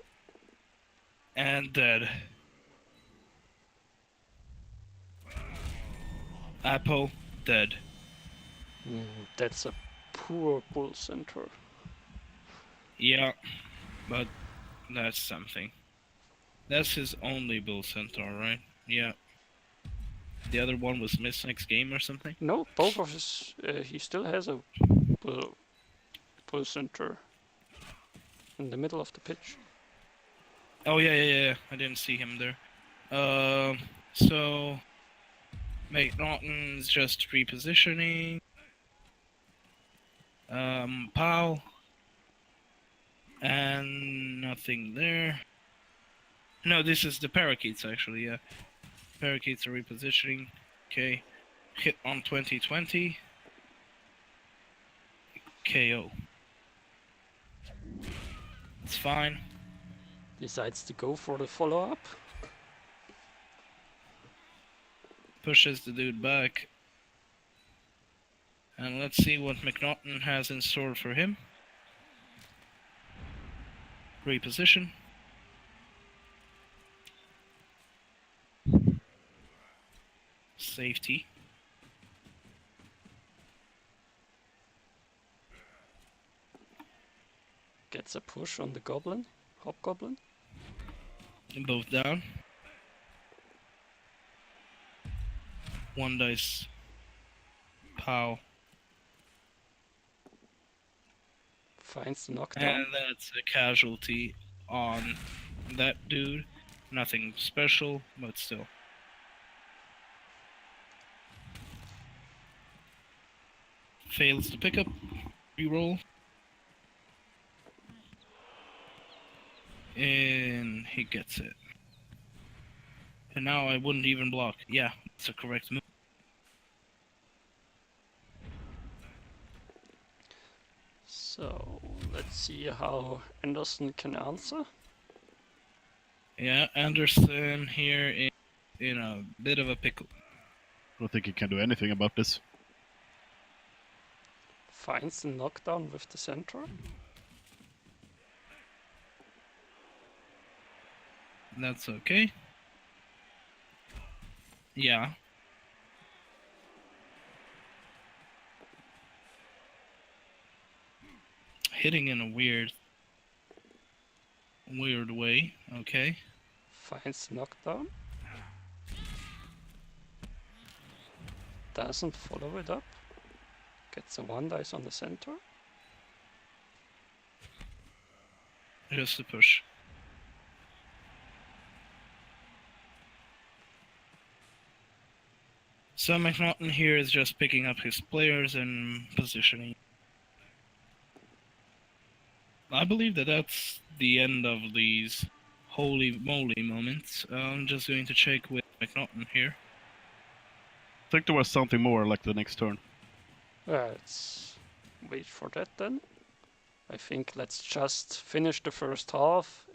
And dead. Apple, dead. That's a poor bull center. Yeah, but that's something. That's his only bull centaur, right? Yeah. The other one was missed next game or something? No, both of his. He still has a bull center in the middle of the pitch. Oh, yeah. I didn't see him there. So... McNaughton's just repositioning. Pow. And nothing there. No, this is the parakeets actually, yeah. Parakeets are repositioning. Okay. Hit on 2020. KO. It's fine. Decides to go for the follow-up. Pushes the dude back. And let's see what McNaughton has in store for him. Reposition. Safety. Gets a push on the goblin. Hobgoblin. Both down. One dice. Pow. Finds the knockdown. And that's a casualty on that dude. Nothing special, but still. Fails to pick up. Reroll. And he gets it. And now I wouldn't even block. Yeah, it's a correct move. So let's see how Anderson can answer. Yeah, Anderson here in a bit of a pickle. I don't think he can do anything about this. Finds the knockdown with the center. That's okay. Yeah. Hitting in a weird way, okay. Finds the knockdown. Doesn't follow it up. Gets a 1 dice on the center. Just a push. So McNaughton here is just picking up his players and positioning. I believe that that's the end of these holy moly moments. I'm just going to check with McNaughton here. I think there was something more like the next turn. Let's wait for that then. I think let's just finish the first half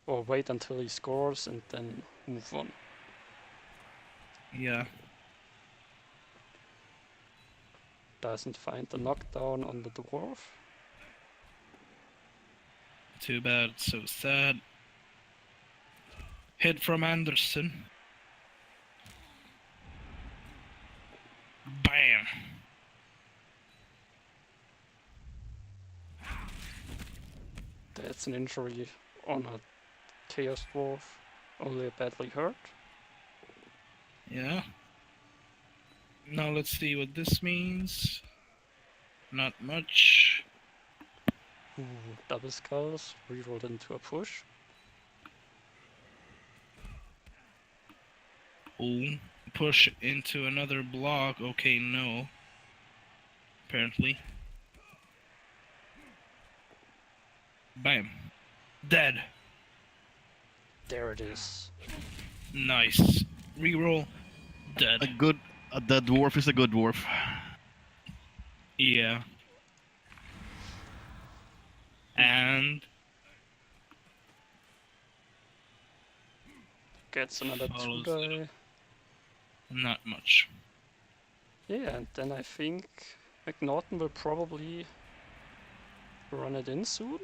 or wait until he scores and then move on. Yeah. Doesn't find the knockdown on the dwarf. Too bad, so sad. Hit from Anderson. Bam! That's an injury on a Chaos Dwarf, only badly hurt. Yeah. Now let's see what this means. Not much. Ooh, double skulls, rerolled into a push. Ooh. Push into another block. Okay, no. Apparently. Bam. Dead. There it is. Nice. Reroll. Dead. A dead dwarf is a good dwarf. Yeah. And Gets another 2 follows it die. not much. Yeah, and then I think McNaughton will probably run it in soon.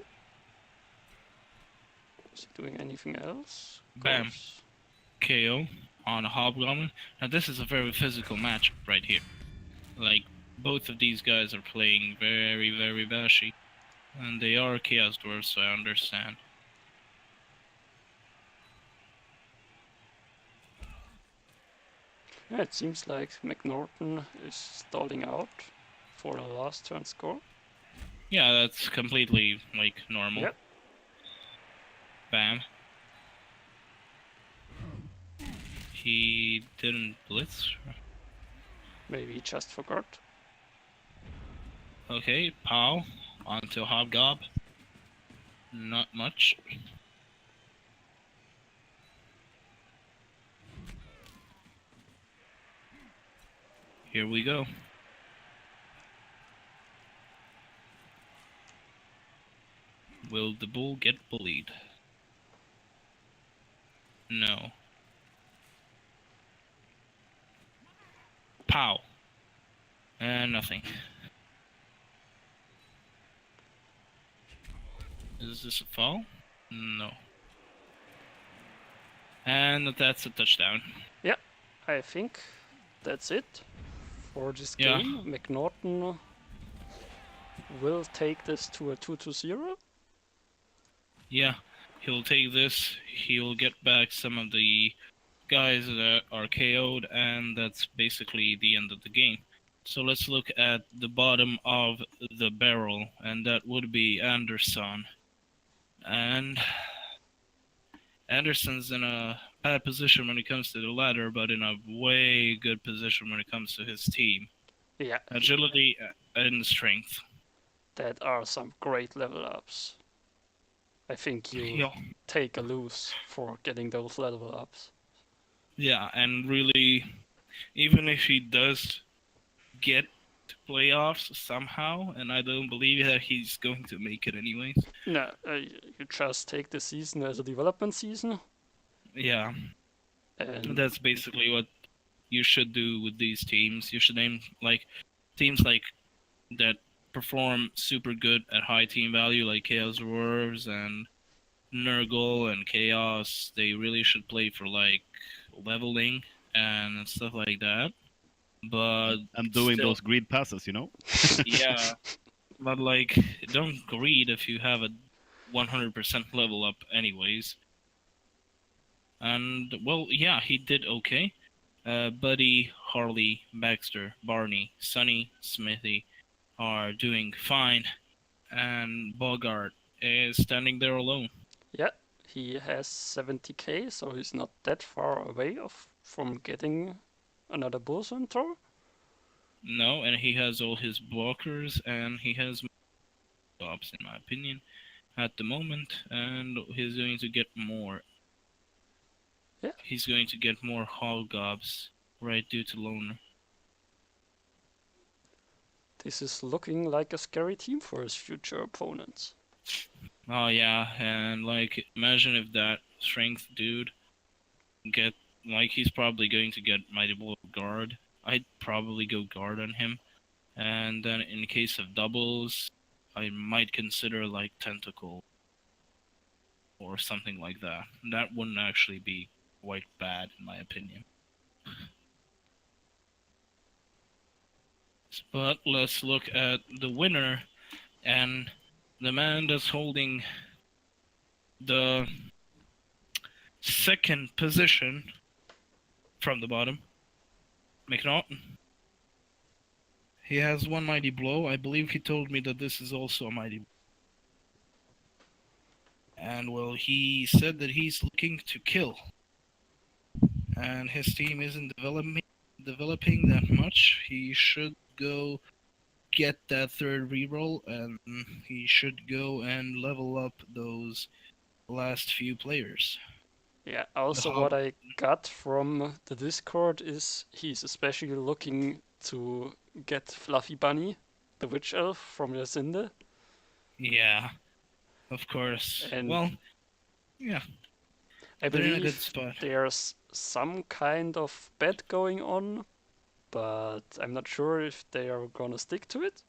Is he doing anything else? Bam. Goes. KO on a Hobgoblin. Now this is a very physical match right here. Like, both of these guys are playing very, very bashy. And they are Chaos Dwarves, so I understand. Yeah, it seems like McNorton is stalling out for the last turn score. Yeah, that's completely, like, normal. Yep. Bam. He didn't blitz. Maybe he just forgot. Okay, Pow. Onto Hobgob. Not much. Here we go. Will the bull get bullied? No. Pow. And nothing. Is this a foul? No. And that's a touchdown. Yeah, I think that's it for this Yeah. game. McNorton will take this to a 2-0. Yeah, he'll take this. He'll get back some of the guys that are KO'd, and that's basically the end of the game. So let's look at the bottom of the barrel, and that would be Anderson. And Anderson's in a bad position when it comes to the ladder, but in a way good position when it comes to his team. Yeah, Agility and strength. that are some great level ups. I think you Yeah. take a lose for getting those level ups. Yeah, and really, even if he does get to playoffs somehow, and I don't believe that he's going to make it anyways. No, you just take the season as a development season. Yeah, And that's basically what you should do with these teams. You should aim like teams like that perform super good at high team value, like Chaos Dwarves and Nurgle and Chaos. They really should play for like leveling and stuff like that. But And doing still, those greed passes, you know? yeah, but like, don't greed if you have a 100% level up, anyways. And well, yeah, he did okay. Buddy, Harley, Baxter, Barney, Sunny, Smithy are doing fine, and Bogart is standing there alone. yeah, he has 70k, so he's not that far away from getting another Bull Centaur. No, and he has all his blockers, and he has jobs, in my opinion, at the moment, and he's going to get more. Yeah. He's going to get more Hobgobs, right, due to Loner. This is looking like a scary team for his future opponents. Oh yeah, and like, imagine if that strength dude get, like, he's probably going to get Mighty Blow guard. I'd probably go guard on him, and then in case of doubles, I might consider like Tentacle or something like that. That wouldn't actually be quite bad in my opinion. But let's look at the winner, and the man that's holding the second position from the bottom, McNaughton. He has one Mighty Blow. I believe he told me that this is also a Mighty Blow. And well, he said that he's looking to kill. And his team isn't developing that much. He should go get that third reroll, and he should go and level up those last few players. Yeah, also what I got from the Discord is he's especially looking to get Fluffy Bunny, the witch elf from Yacinda. Yeah, of course. And well, yeah. I They're in a good believe spot. there's some kind of bet going on, but I'm not sure if they are gonna stick to it.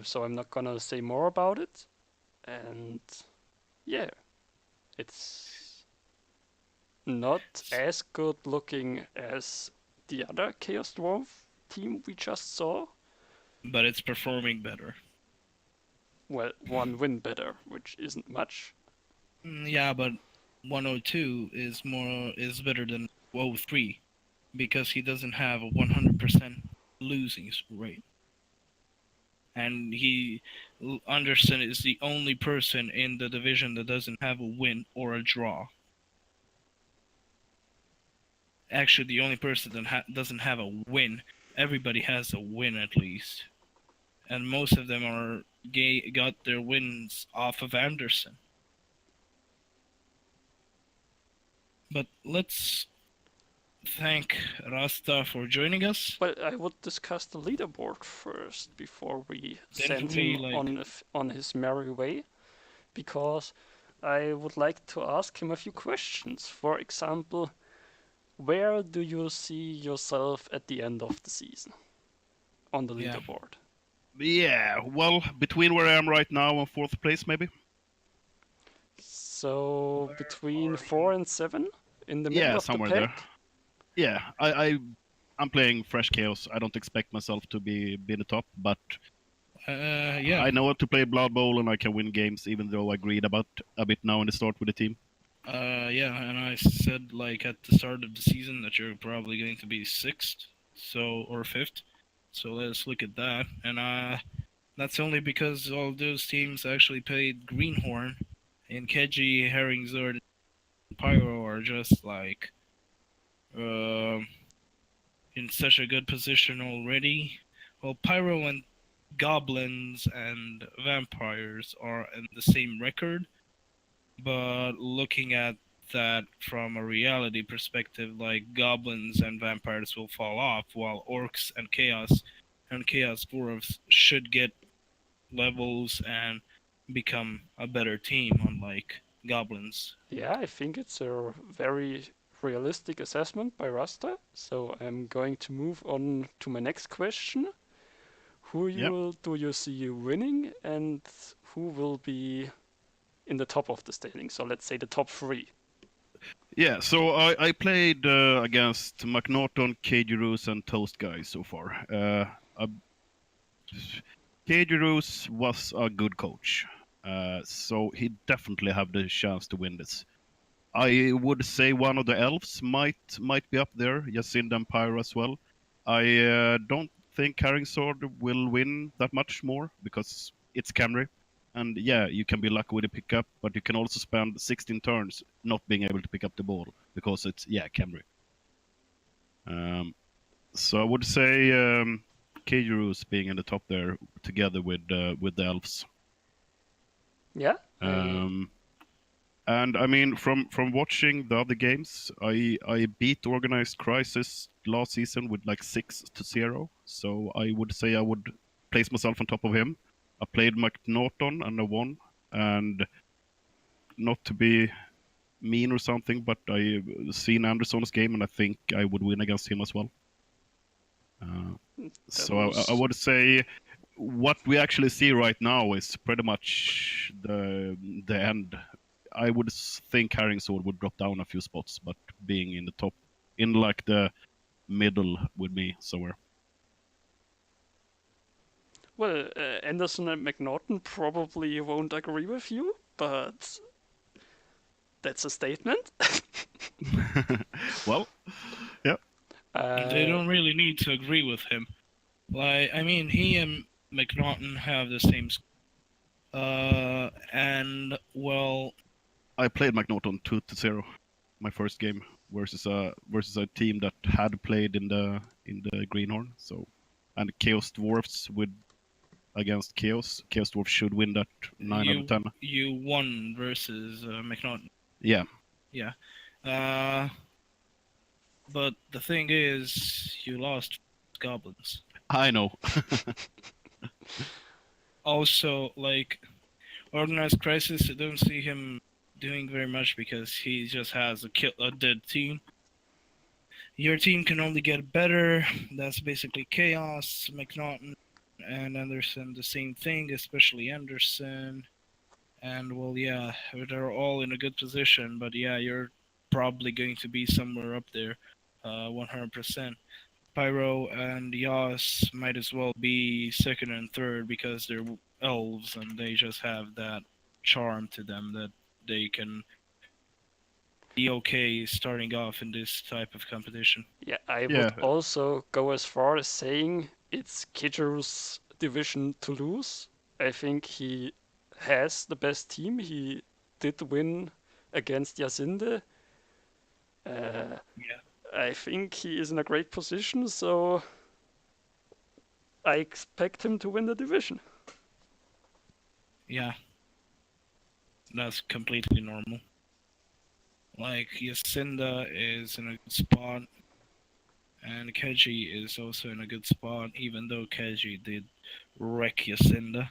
So I'm not gonna say more about it. And yeah, it's not as good looking as the other Chaos Dwarf team we just saw. But it's performing better. Well, one win better, which isn't much. Yeah, but 102 is better than 03 because he doesn't have a 100% losing rate. And Anderson is the only person in the division that doesn't have a win or a draw. Actually, the only person that doesn't have a win. Everybody has a win at least, and most of them got their wins off of Anderson. But let's thank Rasta for joining us. Well, I would discuss the leaderboard first before we Then send him on his merry way, because I would like to ask him a few questions. For example, where do you see yourself at the end of the season on the Yeah. leaderboard? Yeah, well, between where I am right now and fourth place, maybe. So Where between are 4 you? and 7 in the middle Yeah, of the somewhere pack. there. Yeah, I'm playing Fresh Chaos. I don't expect myself to be in the top, but Yeah. I know how to play Blood Bowl and I can win games, even though I agreed about a bit now in the start with the team. Yeah, and I said like at the start of the season that you're probably going to be sixth, or fifth. So let's look at that, and that's only because all those teams actually played Greenhorn, and Keji, Herringzord, and Pyro are just like in such a good position already. Well, Pyro and Goblins and Vampires are in the same record, but looking at that from a reality perspective, like Goblins and Vampires will fall off, while Orcs and Chaos Dwarves should get levels and become a better team, unlike Goblins. Yeah, I think it's a very realistic assessment by Rasta. So I'm going to move on to my next question. Yep. Do you see winning, and who will be in the top of the standing? So let's say the top three. Yeah, so I played against McNaughton, Roos, and Toast Guys so far. Roos was a good coach, so he definitely have the chance to win this. I would say one of the elves might be up there, Jacinda and Pyro as well. I don't think Herring Sword will win that much more because it's Camry. And yeah, you can be lucky with a pickup, but you can also spend 16 turns not being able to pick up the ball because it's Camry. So I would say Keijuru's being in the top there together with the elves. Yeah. And I mean, from watching the other games, I beat Organized Crisis last season with like 6-0. So I would say I would place myself on top of him. I played McNaughton and I won. And not to be mean or something, but I seen Anderson's game and I think I would win against him as well. So I would say what we actually see right now is pretty much the end. I would think Herring Sword would drop down a few spots, but being in the top, in like the middle with me somewhere. Well, Anderson and McNaughton probably won't agree with you, but that's a statement. Well, yeah. They don't really need to agree with him. Like, I mean, he and McNaughton have the same. And well, I played McNaughton 2-0, my first game versus a team that had played in the Greenhorn. So, and Chaos Dwarfs against Chaos. Chaos Dwarfs should win that 9 out of 10. You won versus McNaughton. Yeah. Yeah. But the thing is, you lost Goblins. I know. Also, like, Organized Crisis, I don't see him doing very much because he just has a dead team. Your team can only get better. That's basically Chaos, McNaughton, and Anderson the same thing, especially Anderson. And well, yeah, they're all in a good position, but yeah, you're probably going to be somewhere up there, 100%. Pyro and Yas might as well be second and third because they're elves and they just have that charm to them that they can be okay starting off in this type of competition. Yeah, I Yeah, would also go as far as saying it's Kijiru's division to lose. I think he has the best team. He did win against Yasinde. Uh, Yeah. I think he is in a great position, so I expect him to win the division. Yeah, that's completely normal. Like, Yacinda is in a good spot, and Keji is also in a good spot, even though Keji did wreck Yacinda.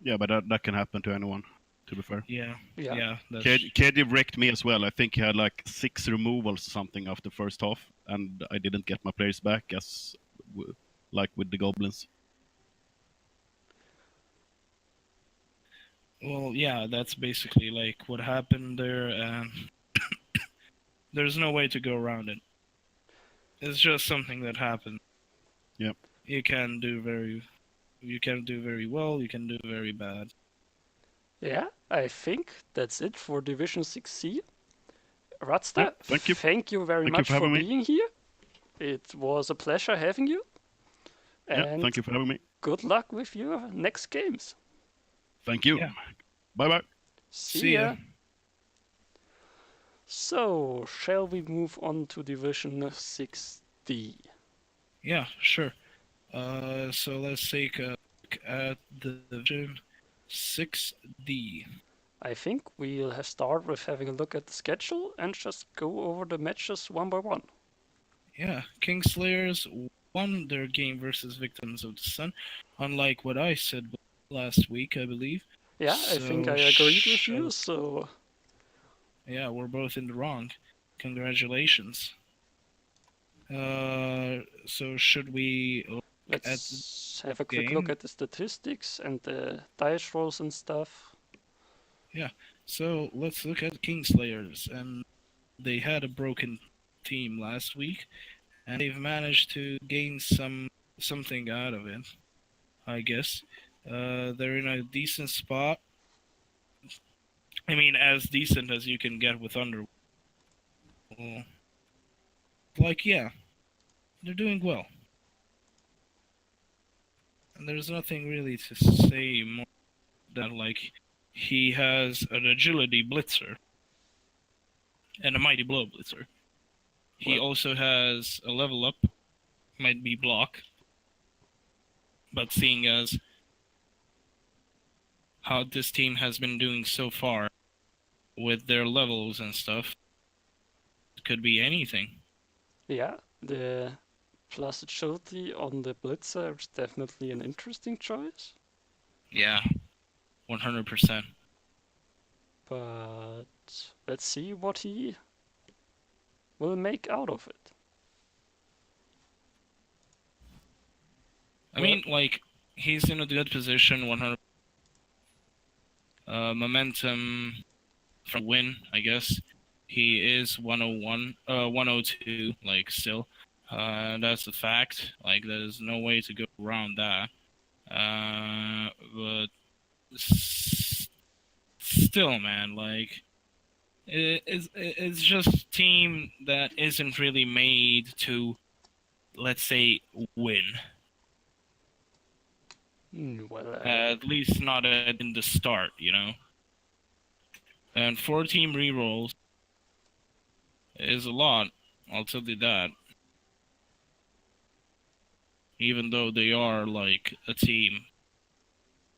yeah, but that can happen to anyone. To be fair, Yeah, Yeah. yeah, that's KD wrecked me as well. I think he had like 6 removals or something after first half, and I didn't get my players back like with the goblins. well, yeah, that's basically like what happened there, and there's no way to go around it. It's just something that happened. Yep. You can do very well. You can do very bad. Yeah, I think that's it for Division 6C. Yeah, Radsta, thank you. thank you very Thank you much for for having me. being here. It was a pleasure having you. Yeah, And thank you for having me. good luck with your next games. Thank you. Yeah. Bye bye. See ya. So, shall we move on to Division 6D? Yeah, sure. So let's take a look at the Division 6D. I think we'll start with having a look at the schedule and just go over the matches one by one. Yeah, Kingslayers won their game versus Victims of the Sun, unlike what I said last week, I believe. Yeah, I think I So agreed with you, so yeah, we're both in the wrong. Congratulations. So should we look at let's have a quick game? look at the statistics and the dice rolls and stuff. So let's look at Kingslayers, and they had a broken team last week, and they've managed to gain something out of it, I guess. They're in a decent spot. I mean, as decent as you can get with Underworld. Like, yeah, they're doing well. And there's nothing really to say more than, like, he has an agility blitzer and a mighty blow blitzer. He Well- also has a level up, might be block, but seeing as how this team has been doing so far with their levels and stuff, it could be anything. Yeah, the plus agility on the Blitzer is definitely an interesting choice, Yeah, 100%. but let's see what he will make out of it. I mean, like, he's in a good position, 100. Momentum from win, I guess. He is 101, 102, like, still. That's a fact. Like, there's no way to go around that. But still, man, like, it's just a team that isn't really made to, let's say, win. Well, At least not in the start, you know. And 4 team rerolls is a lot, I'll tell you that. Even though they are like a team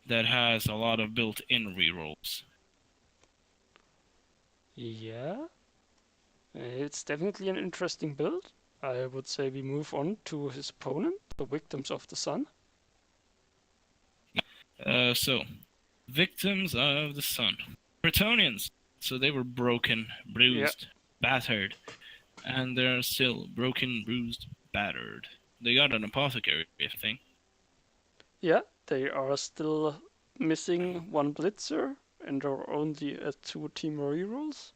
that has a lot of built-in rerolls. yeah, it's definitely an interesting build. I would say we move on to his opponent, the Victims of the Sun. So, Victims of the Sun. Bretonnians. So they were broken, bruised, battered. And they're still broken, bruised, battered. They got an apothecary thing. Yeah, they are still missing one blitzer and are only at 2 team rerolls.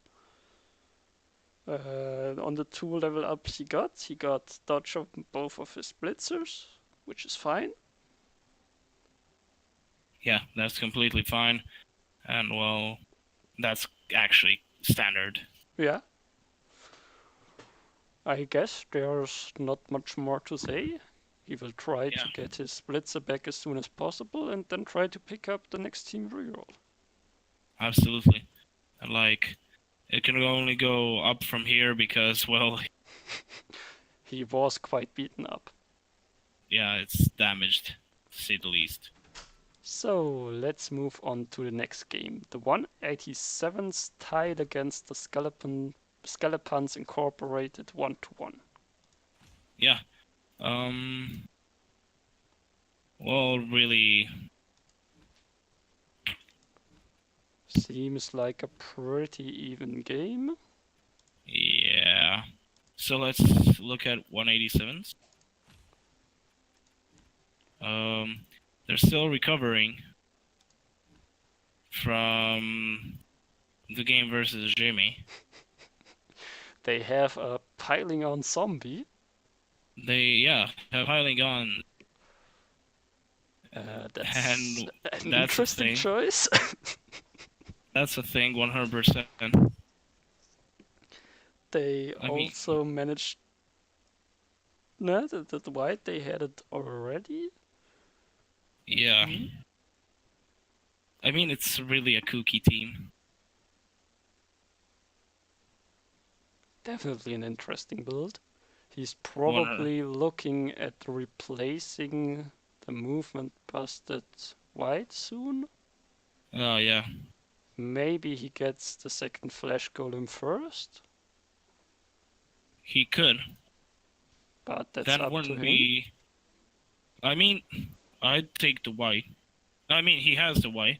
On the 2 level up he got dodge on both of his blitzers, which is fine. Yeah, that's completely fine. And well, that's actually standard. Yeah. I guess there's not much more to say. He will try Yeah. to get his blitzer back as soon as possible and then try to pick up the next team reroll. Absolutely. And like, it can only go up from here because, well, He was quite beaten up. yeah, it's damaged, to say the least. So let's move on to the next game. The 187s tied against the Skelepans Incorporated 1-1. Yeah. Well, really, Seems like a pretty even game. yeah. So let's look at 187s. They're still recovering from the game versus Jimmy. They have a piling on zombie. They, have piling on. That's And an that's interesting the thing. choice. That's a thing, 100%. They I mean- also managed. No, the white they had it already. Yeah. I mean, it's really a kooky team. Definitely an interesting build. He's probably looking at replacing the movement busted white soon. Oh, yeah. Maybe he gets the second flash golem first, He could. but that's That up to wouldn't him. be. I mean, I'd take the white. I mean, he has the white.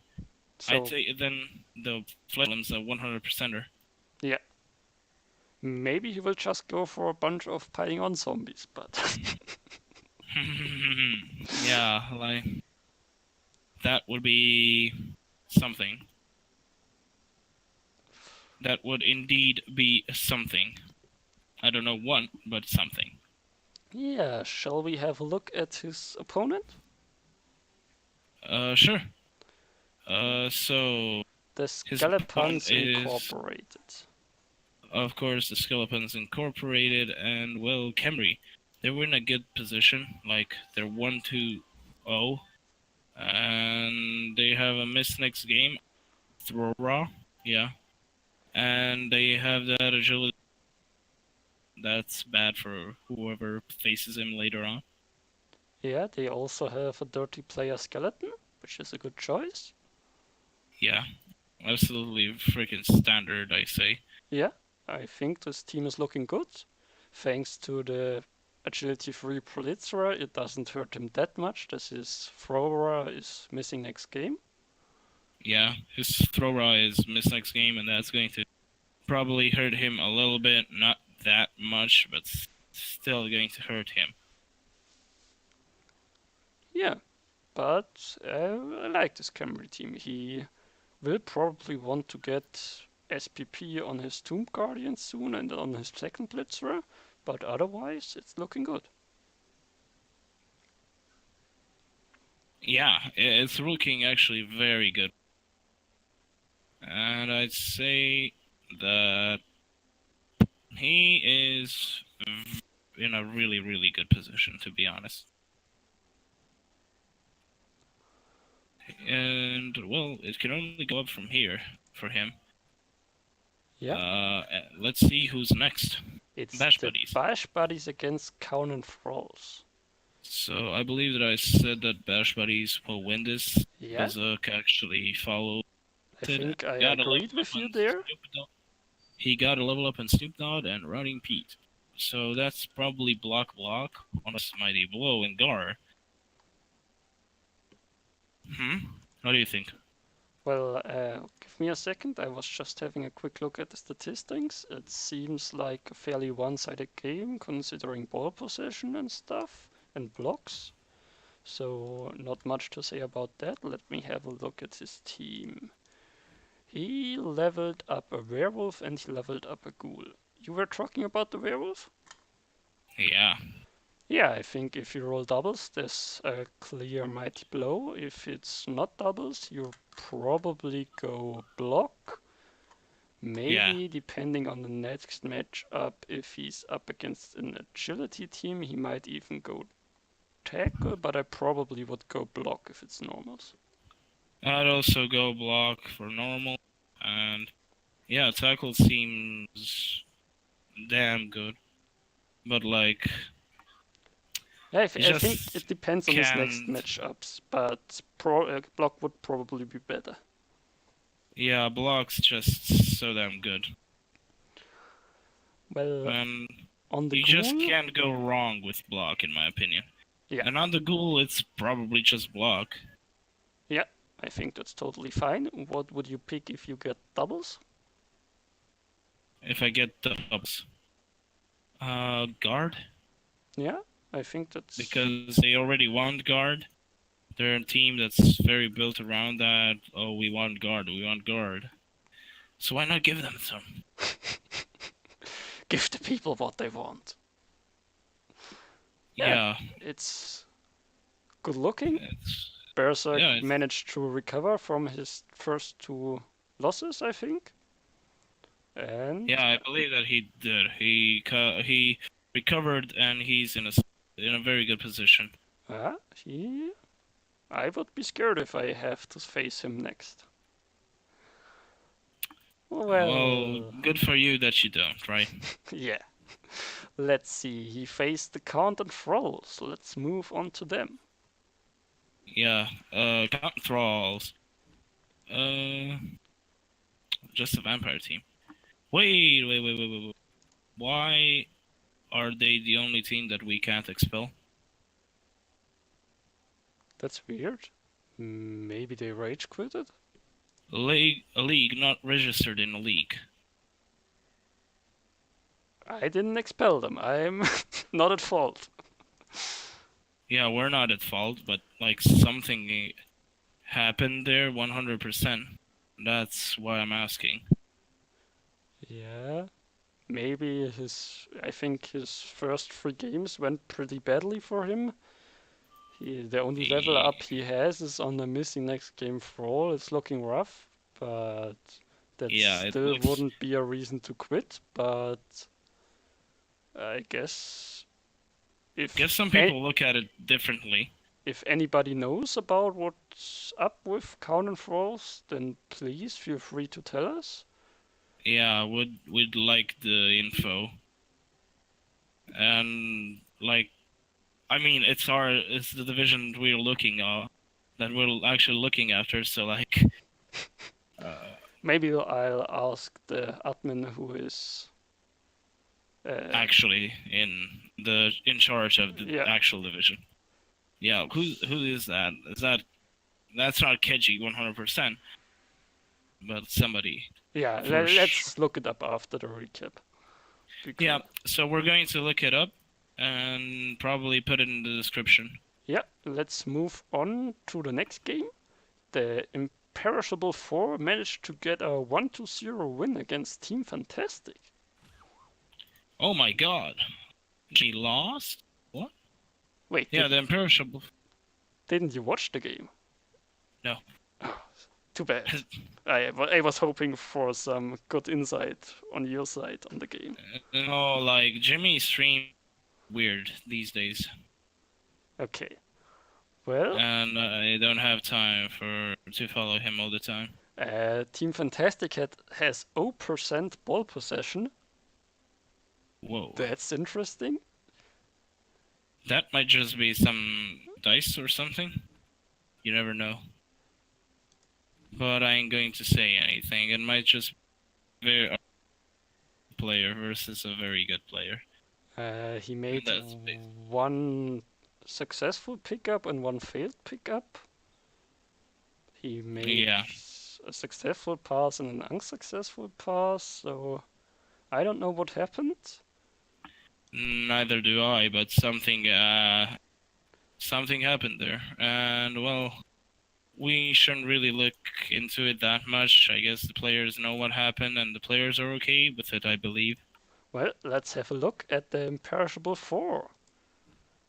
So I'd say then the Fletchland's a 100%er. maybe he will just go for a bunch of piling on zombies, but Yeah, like that would be something. That would indeed be something. I don't know what, but something. yeah, shall we have a look at his opponent? Sure. So The His opponent Skelepans is- Incorporated. of course the Skelepans Incorporated and well Camry. They were in a good position, like they're 1-2-0, and they have a miss next game, throw raw, yeah, and they have that agility. That's bad for whoever faces him later on. Yeah, they also have a dirty player skeleton, which is a good choice. Yeah, absolutely freaking standard, I say. Yeah, I think this team is looking good. Thanks to the agility free Prolitra, it doesn't hurt him that much that his thrower is missing next game. Yeah, his throw raw is miss next game, and that's going to probably hurt him a little bit. Not that much, but still going to hurt him. Yeah, but I like this Camry team. He will probably want to get SPP on his Tomb Guardian soon and on his second Blitzer, but otherwise it's looking good. Yeah, it's looking actually very good. And I'd say that he is in a really, really good position, to be honest. And, well, it can only go up from here for him. Yeah, Let's see who's next. it's Bash the Buddies. Bash Buddies against Conan Thralls. So I believe that I said that Bash Buddies will win this. Yeah, Berserk actually followed. I think I Got a agreed level with up you on there. Snoop Dogg. He got a level up on Snoop Dogg and Running Pete. So that's probably block on a Mighty Blow and Gar. What do you think? Well, give me a second. I was just having a quick look at the statistics. It seems like a fairly one-sided game considering ball possession and stuff and blocks. so not much to say about that. Let me have a look at his team. He leveled up a werewolf and he leveled up a ghoul. You were talking about the werewolf? Yeah. Yeah, I think if you roll doubles, there's a clear mighty blow. If it's not doubles, you probably go block. Maybe depending on the next matchup, if he's up against an agility team, he might even go tackle, but I probably would go block if it's normals. I'd also go block for normal, and yeah, tackle seems damn good. But like, Yeah, I just think it depends on his next can't. matchups, but block would probably be better. Yeah, block's just so damn good. Well, And on the you just ghoul, can't go wrong with block, in my opinion. Yeah. And on the ghoul, it's probably just block. yeah, I think that's totally fine. What would you pick if you get doubles? If I get doubles. Guard? Yeah, I think that's Because they already want guard. They're a team that's very built around that. Oh, we want guard, we want guard. So why not give them some? give the people what they want. Yeah. It's good looking. It's, Berserk yeah, it's- managed to recover from his first two losses, I think. And yeah, I believe that he did. He recovered and he's in a very good position. I would be scared if I have to face him next. Well, good for you that you don't, right? yeah. Let's see. He faced the Count and Thrall, so let's move on to them. Yeah, Count Thralls. Just a vampire team. Wait. Why are they the only team that we can't expel? That's weird. Maybe they rage quitted? A league not registered in a league. I didn't expel them. I'm not at fault. Yeah, we're not at fault, but like something happened there 100%. That's why I'm asking. Yeah. Maybe I think his first 3 games went pretty badly for him. The only level up he has is on the missing next game Thrall. It's looking rough, but that still wouldn't be a reason to quit. But I guess some people look at it differently. If anybody knows about what's up with Count and Thralls, then please feel free to tell us. Yeah, we'd like the info. And like, I mean, it's the division we're looking that we're actually looking after. So like, maybe I'll ask the admin who is actually in charge of the actual division. Yeah, who is that? That's not Keji 100%, but somebody. Yeah, let's look it up after the recap. Yeah, so we're going to look it up and probably put it in the description. Yeah, let's move on to the next game. The Imperishable 4 managed to get a 1-0 win against Team Fantastic. Oh my god. She lost? What? Wait. Yeah, the Imperishable. Didn't you watch the game? No. Oh, too bad. I was hoping for some good insight on your side on the game. No, like Jimmy stream weird these days. Okay. Well. And I don't have time to follow him all the time. Team Fantastic has 0% ball possession. Whoa. That's interesting. That might just be some dice or something. You never know. But I ain't going to say anything. It might just be a player versus a very good player. He made one successful pickup and one failed pickup. He made a successful pass and an unsuccessful pass, so I don't know what happened. Neither do I, but something something happened there. And well, we shouldn't really look into it that much. I guess the players know what happened and the players are okay with it, I believe. Well, let's have a look at the Imperishable 4.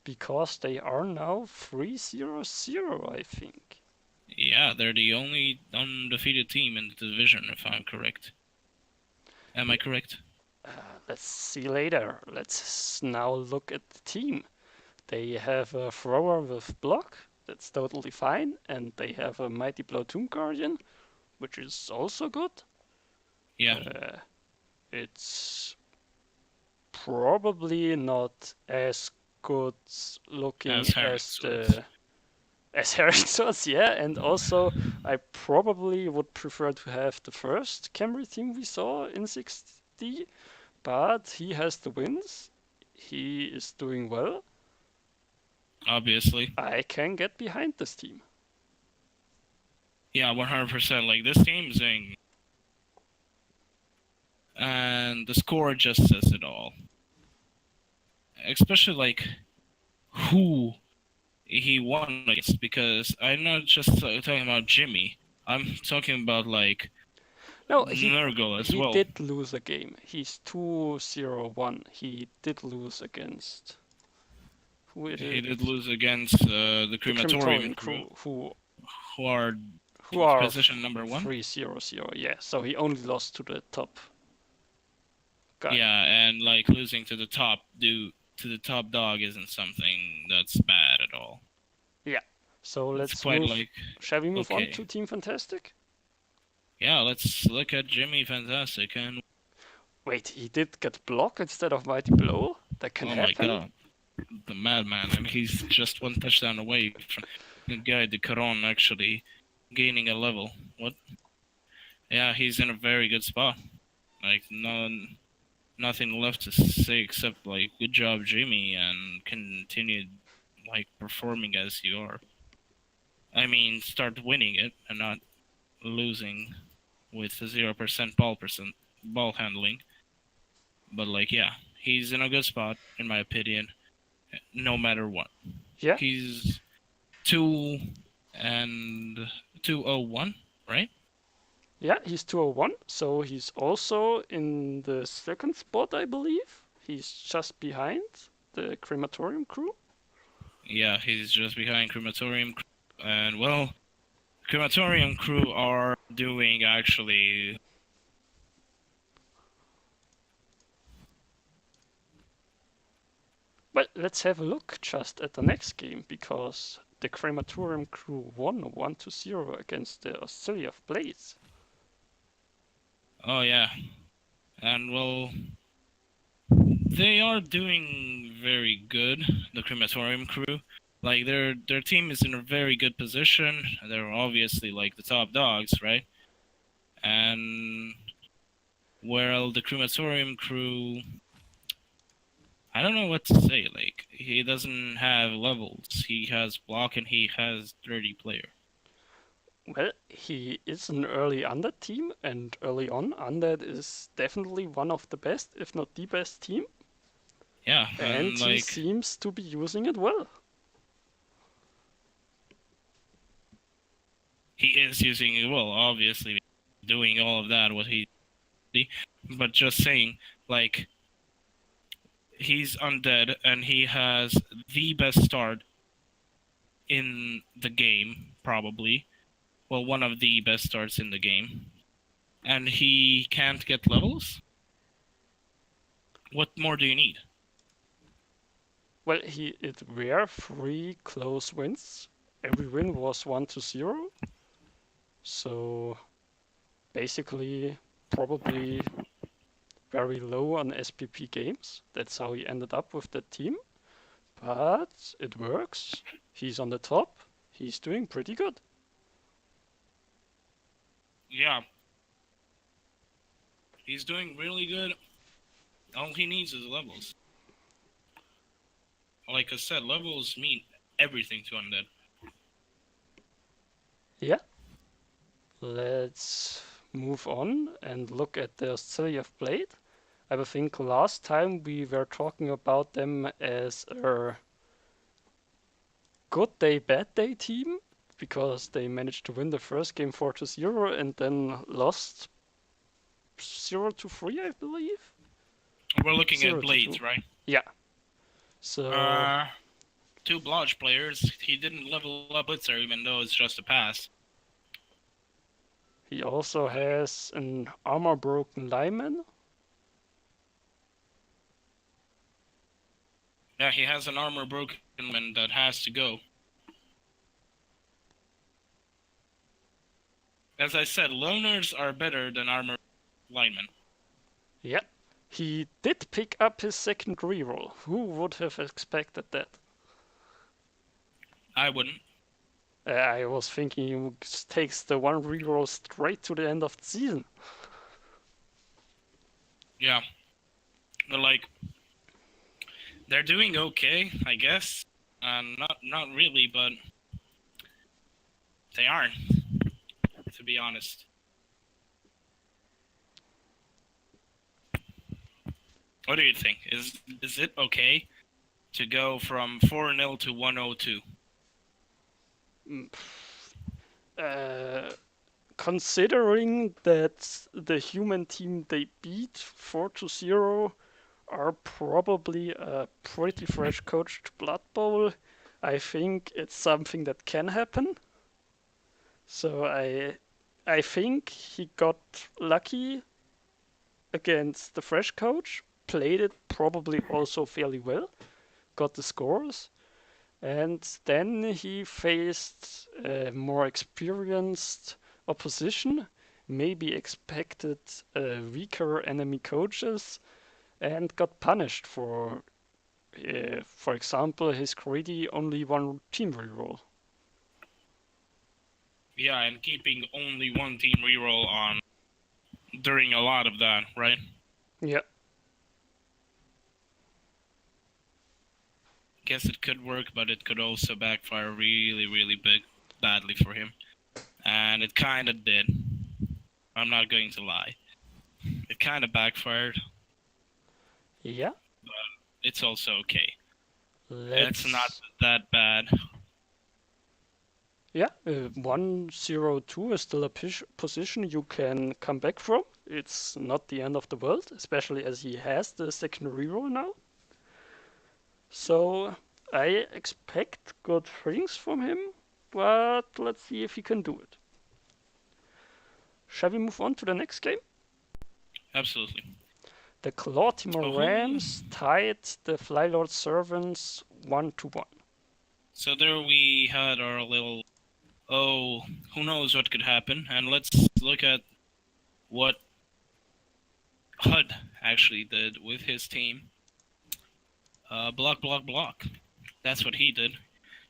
Because they are now 3-0-0, I think. Yeah, they're the only undefeated team in the division, if I'm correct. Am I correct? Let's see later. Let's now look at the team. They have a thrower with block, that's totally fine, and they have a Mighty Blow Tomb Guardian, which is also good. Yeah. It's probably not as good looking As Herrick as Swords. as Herrick Swords, yeah, and also I probably would prefer to have the first Camry team we saw in 6D, but he has the wins. He is doing well. Obviously. I can get behind this team. Yeah, 100%. Like, this team's doing. And the score just says it all. Especially, like, who he won against. Because I'm not just talking about Jimmy. I'm talking about, like, No, Nurgle as he well. did lose a game. He's 2-0-1. He did lose against. Who is He it? did lose against the Crematorium crew, who are are position number 1. 3-0-0. Yeah, so he only lost to the top guy. Yeah, and like losing to the top dog isn't something that's bad at all. Yeah. So It's let's quite move. like, Shall we move on okay. to Team Fantastic? Yeah, let's look at Jimmy Fantastic and Wait, he did get block instead of Mighty Blow? That can oh happen? my god, the madman, and he's just one touchdown away from the guy, the Caron, actually gaining a level. What? Yeah, he's in a very good spot. Like, nothing left to say except like good job, Jimmy, and continue like performing as you are. I mean, start winning it and not losing with 0% ball handling. But like, yeah, he's in a good spot in my opinion, no matter what. Yeah. He's 2-0-1, right? Yeah, he's 2-0-1, so he's also in the second spot, I believe. He's just behind the Crematorium crew. Yeah, he's just behind Crematorium crew. And well, Crematorium crew are doing actually. Well, let's have a look just at the next game, because the Crematorium crew won 1-0 against the Oscillae of Blades. Oh yeah, and well, they are doing very good. The Crematorium crew, like their team is in a very good position. They're obviously like the top dogs, right? And well, the Crematorium crew, I don't know what to say. Like, he doesn't have levels. He has block and he has dirty player. Well, he is an early Undead team, and early on, Undead is definitely one of the best, if not the best team. Yeah, And he like, seems to be using it well. he is using it well, obviously, doing all of that, what he. But just saying, like, he's undead and he has the best start in the game, probably. Well, one of the best starts in the game. And he can't get levels? What more do you need? Well, it were 3 close wins. Every win was 1-0. So basically, probably very low on SPP games. That's how he ended up with that team. But it works. He's on the top. He's doing pretty good. Yeah. He's doing really good. All he needs is levels. Like I said, levels mean everything to Undead. Yeah. Let's move on and look at the Oscillae of Blade. I think last time we were talking about them as a good day, bad day team because they managed to win the first game 4-0 and then lost 0-3, I believe. We're looking 0 at to Blades, 2. right? Yeah. So 2 Blodge players. He didn't level up Blitzer even though it's just a pass. he also has an armor broken lineman. Yeah, he has an armor broken man that has to go. As I said, loners are better than armor linemen. Yeah. He did pick up his second reroll. Who would have expected that? I wouldn't. I was thinking he takes the one reroll straight to the end of the season. Yeah. But like, they're doing okay, I guess. Not really, but they aren't, to be honest. What do you think? Is it okay to go from 4-0 to 1-0-2? Considering that the human team they beat 4-0 are probably a pretty fresh coached Blood Bowl, I think it's something that can happen. So I think he got lucky against the fresh coach, played it probably also fairly well, got the scores, and then he faced more experienced opposition, maybe expected weaker enemy coaches, and got punished for example, his greedy only one team reroll. Yeah, and keeping only one team reroll on during a lot of that, right? Yeah. Guess it could work, but it could also backfire really, really badly for him. And it kind of did. I'm not going to lie. It kind of backfired. Yeah. But it's also okay. Let's... It's not that bad. Yeah, 1-0-2 is still a position you can come back from. It's not the end of the world, especially as he has the second reroll now. So I expect good things from him, but let's see if he can do it. Shall we move on to the next game? Absolutely. The Clawtimor Rams tied the Flylord Servants 1-1. So there we had our little, who knows what could happen, and let's look at what HUD actually did with his team. Block, block, block. That's what he did.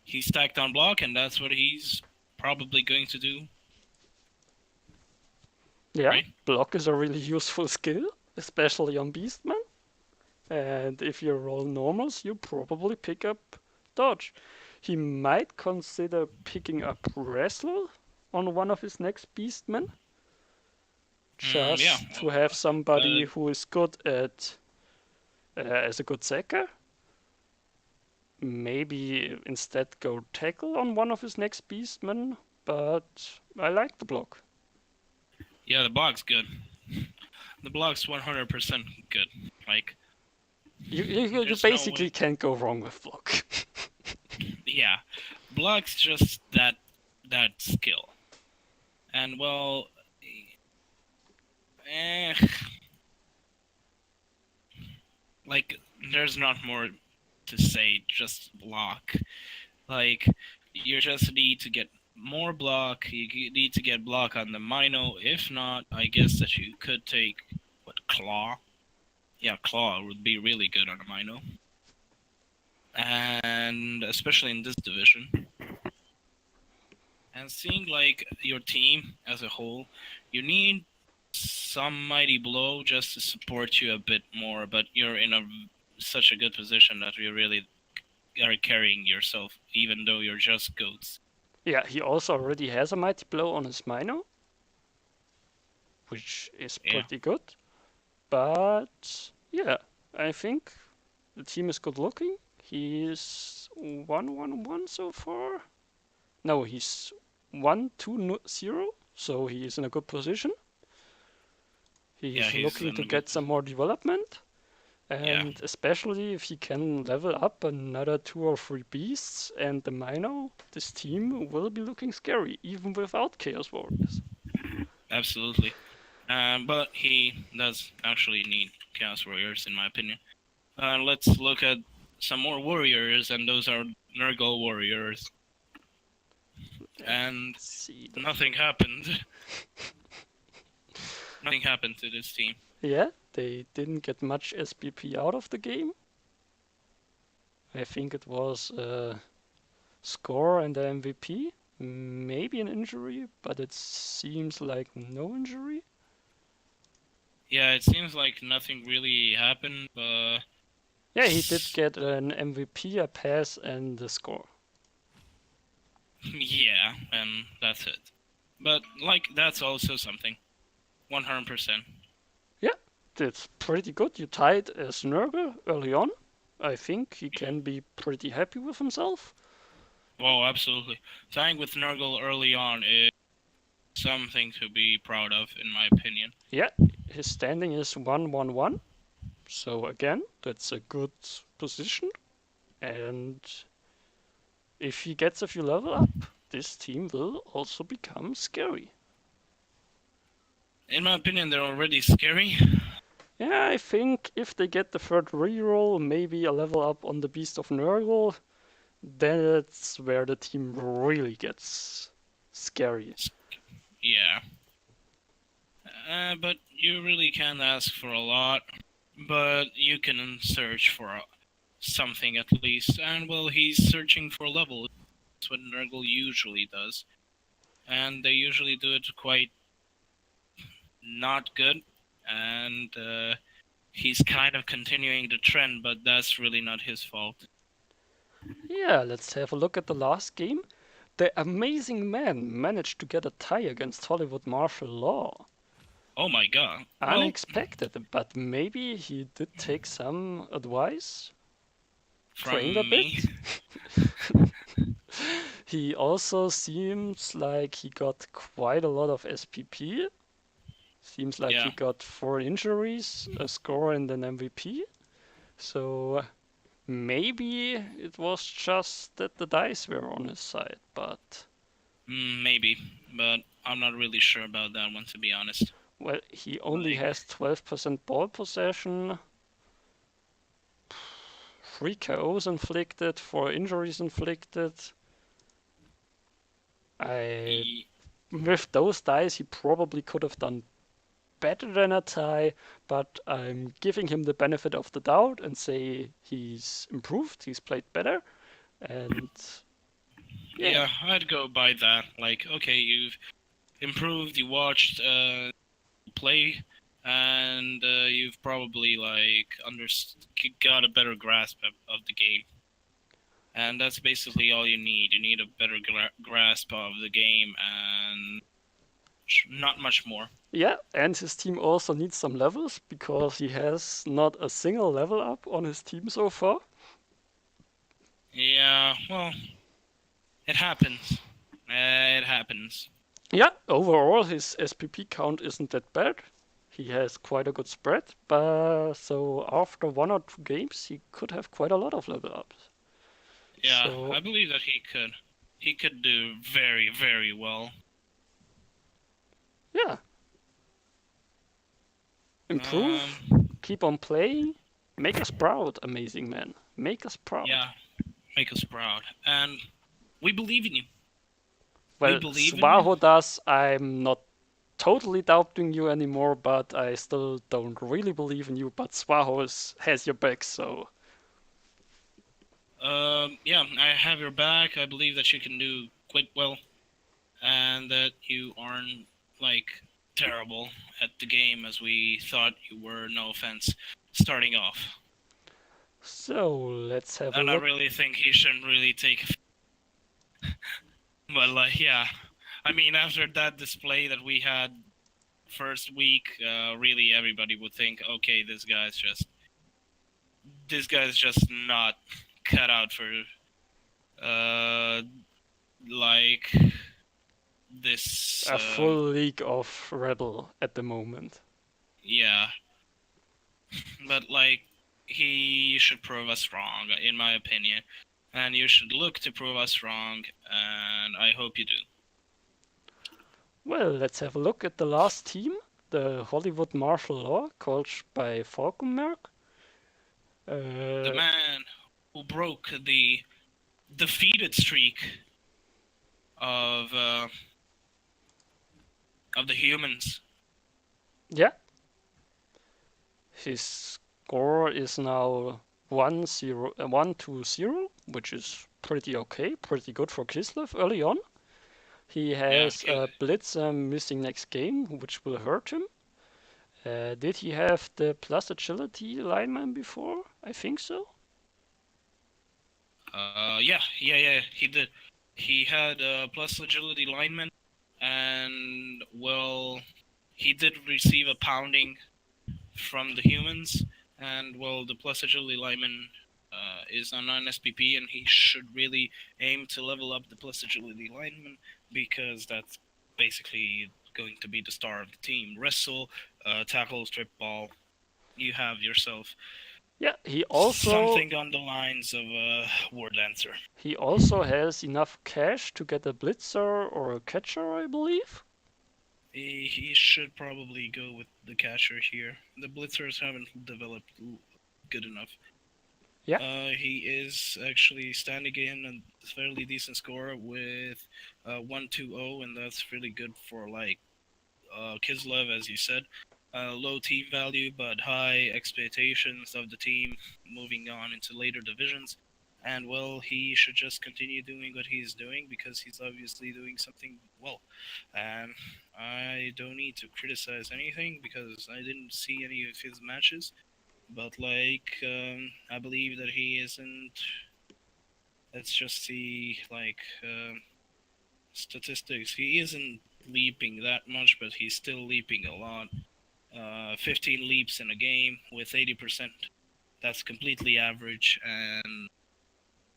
He stacked on block, and that's what he's probably going to do. Yeah, right? Block is a really useful skill, especially on Beastman. And if you roll normals, you probably pick up Dodge. He might consider picking up Wrestle on one of his next Beastmen. Just to have somebody who is good at as a good sacker. Maybe instead go tackle on one of his next Beastmen, but I like the block. Yeah, the block's good. The block's 100% good. Like, you basically can't go wrong with block. Yeah, block's just that skill. And well, like there's not more to say, just block. Like, you just need to get more block, you need to get block on the Mino. If not, I guess that you could take, Claw? Yeah, Claw would be really good on a Mino. And especially in this division. And seeing, like, your team as a whole, you need some Mighty Blow just to support you a bit more, but you're in such a good position that you really are carrying yourself, even though you're just goats. Yeah, he also already has a Mighty Blow on his Mino, which is pretty good. But yeah, I think the team is good looking. He's 1-1-1 so far. No, he's 1-2-0, so he is in a good position. Yeah, He's he's looking in to a get good. some more development, Yeah, and especially if he can level up another 2 or 3 beasts and the Mino, this team will be looking scary, even without Chaos Warriors. absolutely. But he does actually need Chaos Warriors, in my opinion. Let's look at some more warriors, and those are Nurgle warriors. And Let's see. nothing happened. Nothing happened to this team. Yeah, they didn't get much SPP out of the game. I think it was score and the MVP. Maybe an injury, but it seems like no injury. Yeah, it seems like nothing really happened, but Yeah, he did get an MVP, a pass, and a score. yeah, and that's it. But like that's also something. 100%. Yeah, that's pretty good. You tied as Nurgle early on. I think he can be pretty happy with himself. Oh, absolutely. Tying with Nurgle early on is something to be proud of, in my opinion. Yeah, his standing is 1-1-1. So again, that's a good position. And if he gets a few level up, this team will also become scary. In my opinion, they're already scary. Yeah, I think if they get the third reroll, maybe a level up on the Beast of Nurgle, that's where the team really gets scary. Yeah. But you really can't ask for a lot. But you can search for something at least. And well, he's searching for a level. That's what Nurgle usually does. And they usually do it quite not good. And he's kind of continuing the trend, but that's really not his fault. Yeah, let's have a look at the last game. The Amazing Man managed to get a tie against Hollywood Martial Law. Oh my god. Well, Unexpected, but maybe he did take some advice, trained a from me. bit. He also seems like he got quite a lot of SPP. Seems like Yeah. he got 4 injuries, a score, and an MVP. So maybe it was just that the dice were on his side, but Maybe, but I'm not really sure about that one, to be honest. well, he only Like, has 12% ball possession, 3 KOs inflicted, 4 injuries inflicted. he, With those dice, he probably could have done better than a tie, but I'm giving him the benefit of the doubt and say he's improved, he's played better, and yeah, I'd go by that. Like, okay, you've improved, you watched play, and you've probably like got a better grasp of the game. And that's basically all you need. You need a better grasp of the game and not much more. Yeah, and his team also needs some levels because he has not a single level up on his team so far. Yeah, well, it happens. It happens. Yeah, overall his SPP count isn't that bad. He has quite a good spread, but so after 1 or 2 games he could have quite a lot of level ups. Yeah, So I believe that he could. He could do very, very well. yeah, improve, keep on playing, make us proud, Amazing Man. Make us proud. Yeah, make us proud. And we believe in you. Well, believe in Swaho does. I'm not totally doubting you anymore, but I still don't really believe in you. But Swaho has your back, so Yeah, I have your back. I believe that you can do quite well, and that you aren't like terrible at the game as we thought you were. No offense, starting off. let's have a And I look. really think he shouldn't really take. But like, yeah, I mean, after that display that we had first week, really everybody would think, okay, this guy's just not cut out for like this. A full league of Rebel at the moment. Yeah, but like he should prove us wrong, in my opinion, and you should look to prove us wrong, and I hope you do. Well, let's have a look at the last team, the Hollywood Martial Law, coached by Falkenberg. The man who broke the defeated streak of the humans. Yeah. His score is now 1-0, which is pretty okay, pretty good for Kislev early on. He has a Blitzer missing next game, which will hurt him. Did he have the plus agility lineman before? I think so. Yeah, he did. He had plus agility lineman, and well, he did receive a pounding from the humans, and well, the plus agility lineman is on an SPP, and he should really aim to level up the plus agility lineman because that's basically going to be the star of the team. Wrestle, tackle, strip ball. You have yourself. Yeah, he also something on the lines of War Dancer. He also has enough cash to get a blitzer or a catcher, I believe. He should probably go with the catcher here. The blitzers haven't developed good enough. Yeah. He is actually standing in a fairly decent score with 1-2-0, and that's really good for like Kislev, as you said. Low team value, but high expectations of the team moving on into later divisions. And well, he should just continue doing what he's doing because he's obviously doing something well. And I don't need to criticize anything because I didn't see any of his matches. But like, I believe that he isn't. Let's just see statistics. He isn't leaping that much, but he's still leaping a lot. 15 leaps in a game with 80%. That's completely average, and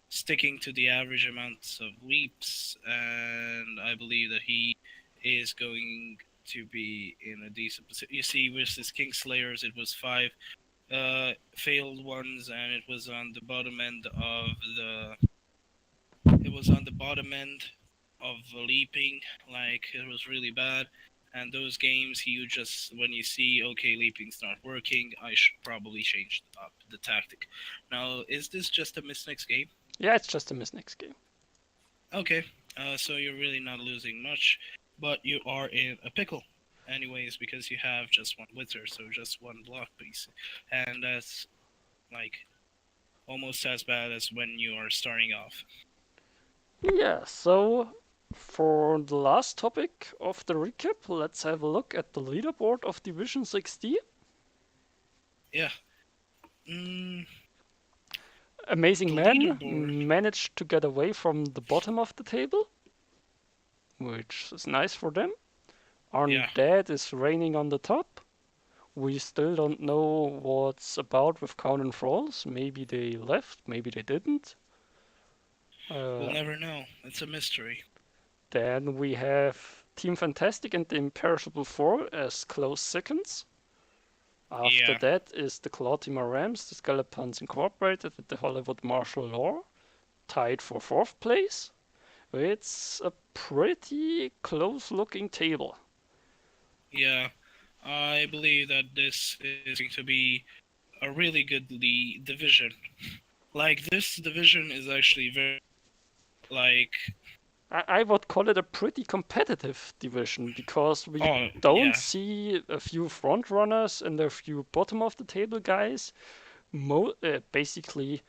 sticking to the average amounts of leaps, and I believe that he is going to be in a decent position. You see, with his Kingslayers, it was 5 failed ones, and it was on the bottom end of the. It was on the bottom end of leaping, like it was really bad. And those games, you just, when you see, okay, leaping's not working, I should probably change up the tactic. Now, is this just a miss next game? Yeah, it's just a miss next game. Okay, so you're really not losing much, but you are in a pickle. Anyways, because you have just one blitzer, so just one block piece. And that's, like, almost as bad as when you are starting off. Yeah, so for the last topic of the recap, let's have a look at the leaderboard of Division 6D. Yeah. Amazing Man managed to get away from the bottom of the table, which is nice for them. Undead is reigning on the top. We still don't know what's about with Count and Thralls. Maybe they left, maybe they didn't. We'll never know. It's a mystery. Then we have Team Fantastic and the Imperishable Four as close seconds. After that is the Clawtimer Rams, the Skeletons Incorporated, with the Hollywood Martial Law, tied for 4th place. It's a pretty close-looking table. Yeah, I believe that this is going to be a really good division. Like, this division is actually very, like... I would call it a pretty competitive division, because we don't see a few front runners and a few bottom-of-the-table guys. Basically,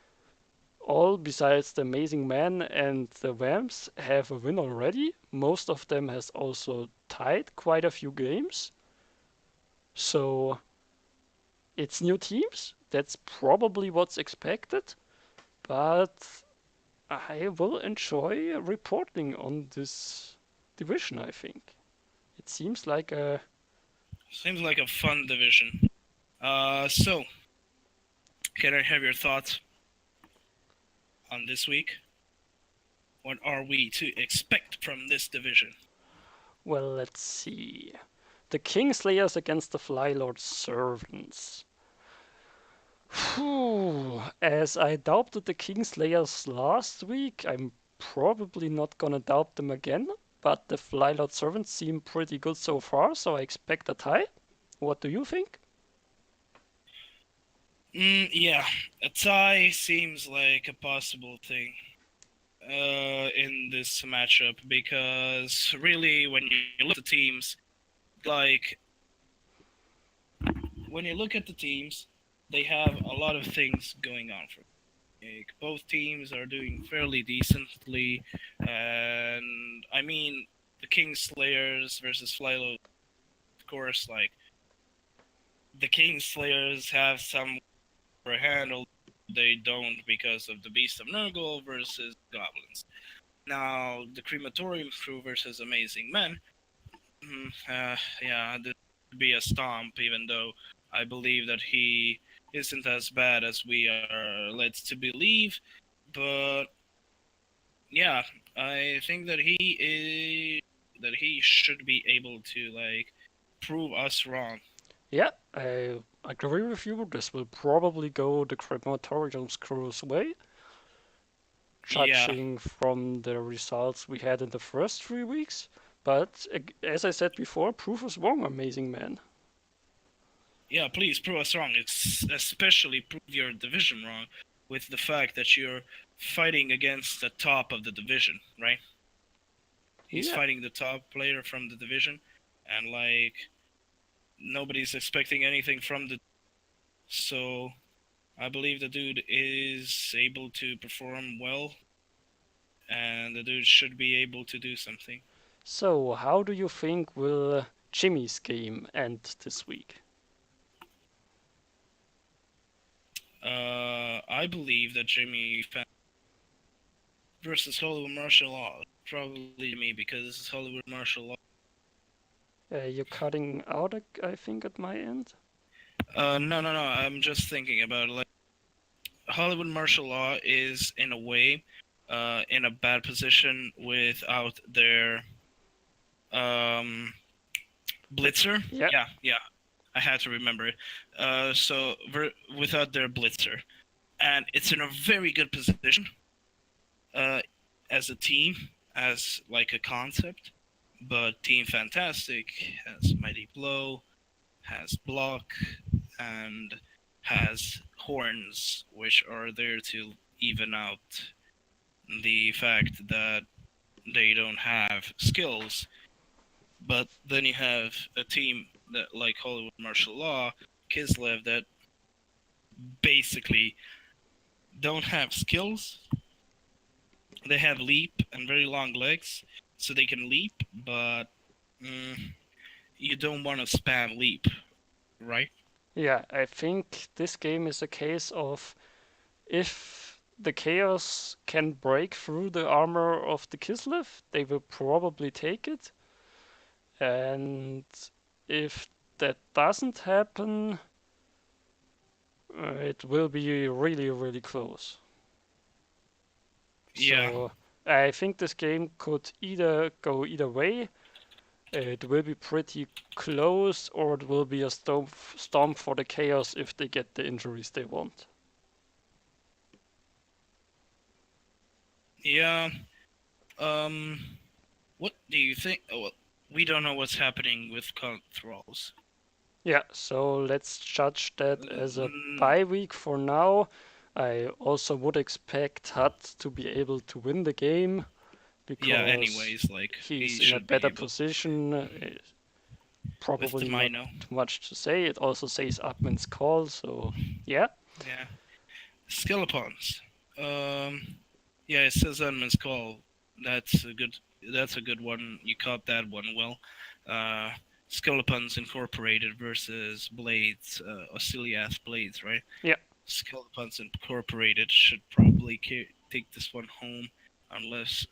all besides the Amazing Man and the Vamps have a win already. Most of them has also tied quite a few games. So it's new teams. That's probably what's expected. But I will enjoy reporting on this division, I think. It seems like a fun division. So, can I have your thoughts? on this week? What are we to expect from this division? Well, let's see. The Kingslayers against the Flylord Servants. Phew. As I doubted the Kingslayers last week, I'm probably not gonna doubt them again. But the Flylord Servants seem pretty good so far, so I expect a tie. What do you think? Yeah, a tie seems like a possible thing in this matchup because really, when you look at the teams, like when you look at the teams, they have a lot of things going on for. Like, both teams are doing fairly decently, and I mean the Kingslayers versus Flylo, of course. Like the Kingslayers have some upper handle, they don't because of the Beast of Nurgle versus Goblins. Now the Crematorium crew versus Amazing Men. Yeah, this would be a stomp, even though I believe that he isn't as bad as we are led to believe. But yeah, I think that he should be able to like prove us wrong. Yeah, I agree with you. This will probably go the Crematorium's crew's way, Yeah, judging from the results we had in the first 3 weeks. But as I said before, proof us wrong, Amazing Man. yeah, please prove us wrong. It's especially prove your division wrong with the fact that you're fighting against the top of the division, right? He's Yeah. fighting the top player from the division, and like nobody's expecting anything from the. So I believe the dude is able to perform well, and the dude should be able to do something. So, how do you think will Jimmy's game end this week? I believe that Jimmy versus Hollywood Martial Law probably me because this is Hollywood Martial Law. You're cutting out, I think, at my end. No. I'm just thinking about like Hollywood Martial Law is in a way, in a bad position without their blitzer. Yeah. Yeah. I had to remember it. Without their blitzer, and it's in a very good position, as a team, as like a concept. But Team Fantastic has Mighty Blow, has Block, and has Horns, which are there to even out the fact that they don't have skills. But then you have a team that, like Hollywood Martial Law, Kislev, that basically don't have skills. They have leap and very long legs, so they can leap, but you don't want to spam leap, right? Yeah, I think this game is a case of if the Chaos can break through the armor of the Kislev, they will probably take it. And if that doesn't happen, it will be really, really close. Yeah. So I think this game could either go either way. It will be pretty close, or it will be a stomp for the Chaos if they get the injuries they want. Yeah. What do you think? Oh, well, we don't know what's happening with controls. Yeah, so let's judge that as a Mm, bye week for now. I also would expect Hut to be able to win the game because yeah. Anyways, like he he's in a should be better able position. with Probably the not Mino. too much to say. It also says Upman's call, so yeah. Yeah. Skelepons. Yeah, it says Unman's call. That's a good. That's a good one. You caught that one well. Skelepons Incorporated versus Blades, Osiliath Blades, right? Yeah. Skelepons Incorporated should probably take this one home, unless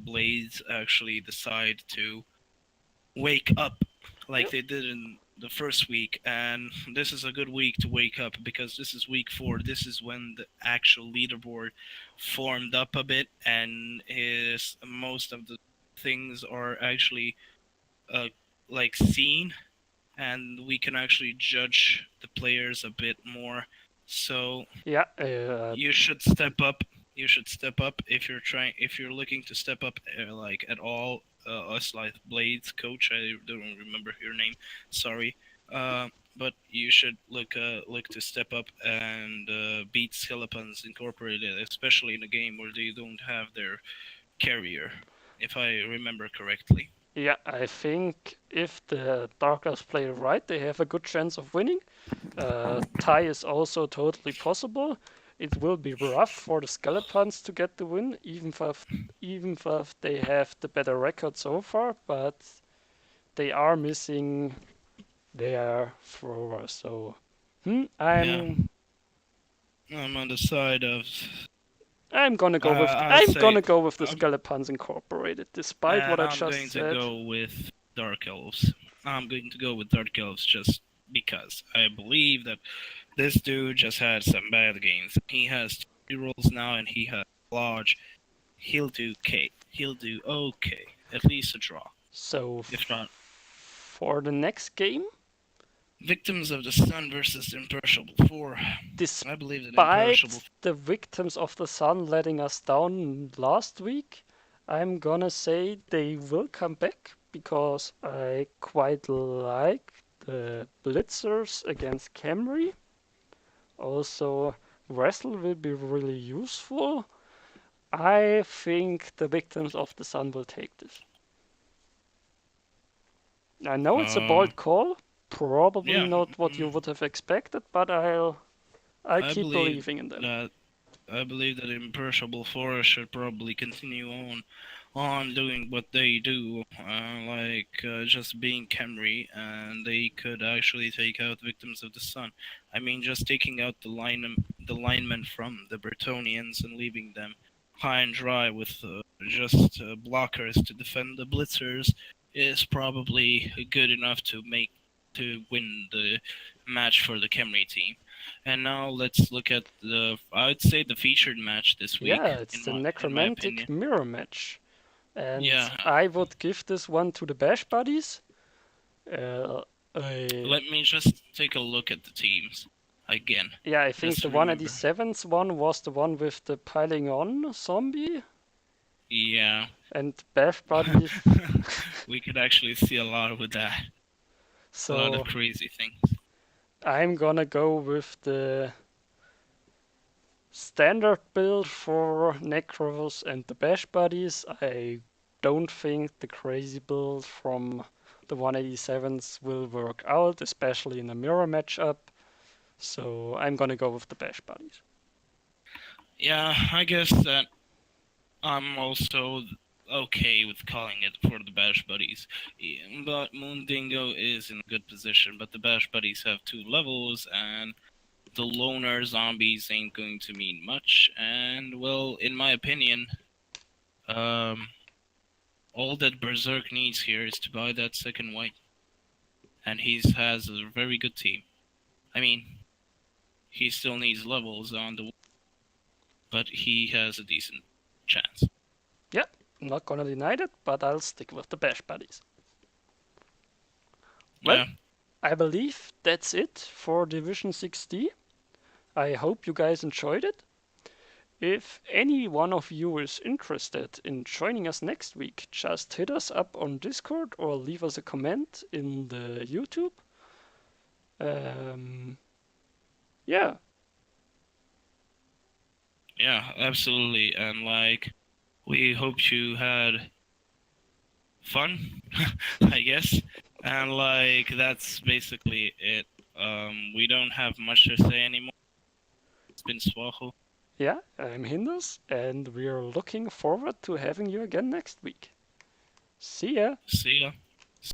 Blades actually decide to wake up like Yep. they did in the first week, and this is a good week to wake up because this is week 4. This is when the actual leaderboard formed up a bit, and is most of the things are actually like seen, and we can actually judge the players a bit more. So Yeah, you should step up. You should step up if you're looking to step up like at all. Us like Blades coach, I don't remember your name. Sorry. But you should look to step up and beat Skeletons Incorporated, especially in a game where they don't have their carrier, if I remember correctly. yeah, I think if the Dark Elves play right, they have a good chance of winning. Tie is also totally possible. It will be rough for the Skeletons to get the win, even if they have the better record so far, but they are missing their thrower. So, I'm On the side of I'm gonna go with I'll say the I'm- Skeletons Incorporated, despite what I I'm going just to said. go with Dark Elves. I'm going to go with Dark Elves just because I believe that this dude just had some bad games. He has 2 rolls now, and he has large. He'll do okay. He'll do okay. At least a draw. So, If not, for the next game, Victims of the Sun versus Imperishable 4. I believe that despite Imperishable. the Victims of the Sun letting us down last week, I'm gonna say they will come back because I quite like the Blitzers against Camry. Also, Wrestle will be really useful. I think the Victims of the Sun will take this. I know it's a bold call, probably Yeah, not what you would have expected, but I'll I keep believe believing in them. that I believe that Imperishable Forest should probably continue on doing what they do, just being Camry, and they could actually take out Victims of the Sun. I mean, just taking out the linemen from the Bretonnians and leaving them high and dry with just blockers to defend the Blitzers is probably good enough to win the match for the Camry team. And now let's look at I would say the featured match this week. Yeah, it's the in my Necromantic opinion. Mirror match. And Yeah. I would give this one to the Bash Buddies. Let me just take a look at the teams again. Yeah, I think Just the remember. 187th one was the one with the piling on zombie. Yeah. And Bash Buddies. We could actually see a lot with that. A lot So of crazy things. I'm gonna go with the standard build for Necros and the Bash Buddies. I don't think the crazy build from the 187s will work out, especially in a mirror matchup. So I'm gonna go with the Bash Buddies. Yeah, I guess that I'm also okay with calling it for the Bash Buddies. But Moondingo is in a good position, but the Bash Buddies have 2 levels, and the loner zombies ain't going to mean much. And, well, in my opinion, all that Berserk needs here is to buy that second white. And he has a very good team. I mean, he still needs levels on the, but he has a decent chance. Yeah, I'm not gonna deny that, but I'll stick with the Bash Buddies. Well, Yeah. I believe that's it for Division 6D. I hope you guys enjoyed it. If any one of you is interested in joining us next week, just hit us up on Discord or leave us a comment in the YouTube. Yeah. Yeah, absolutely. And we hope you had fun, I guess. And that's basically it. We don't have much to say anymore. It's been Swaho. Yeah, I'm Hindus, and we're looking forward to having you again next week. See ya! See ya.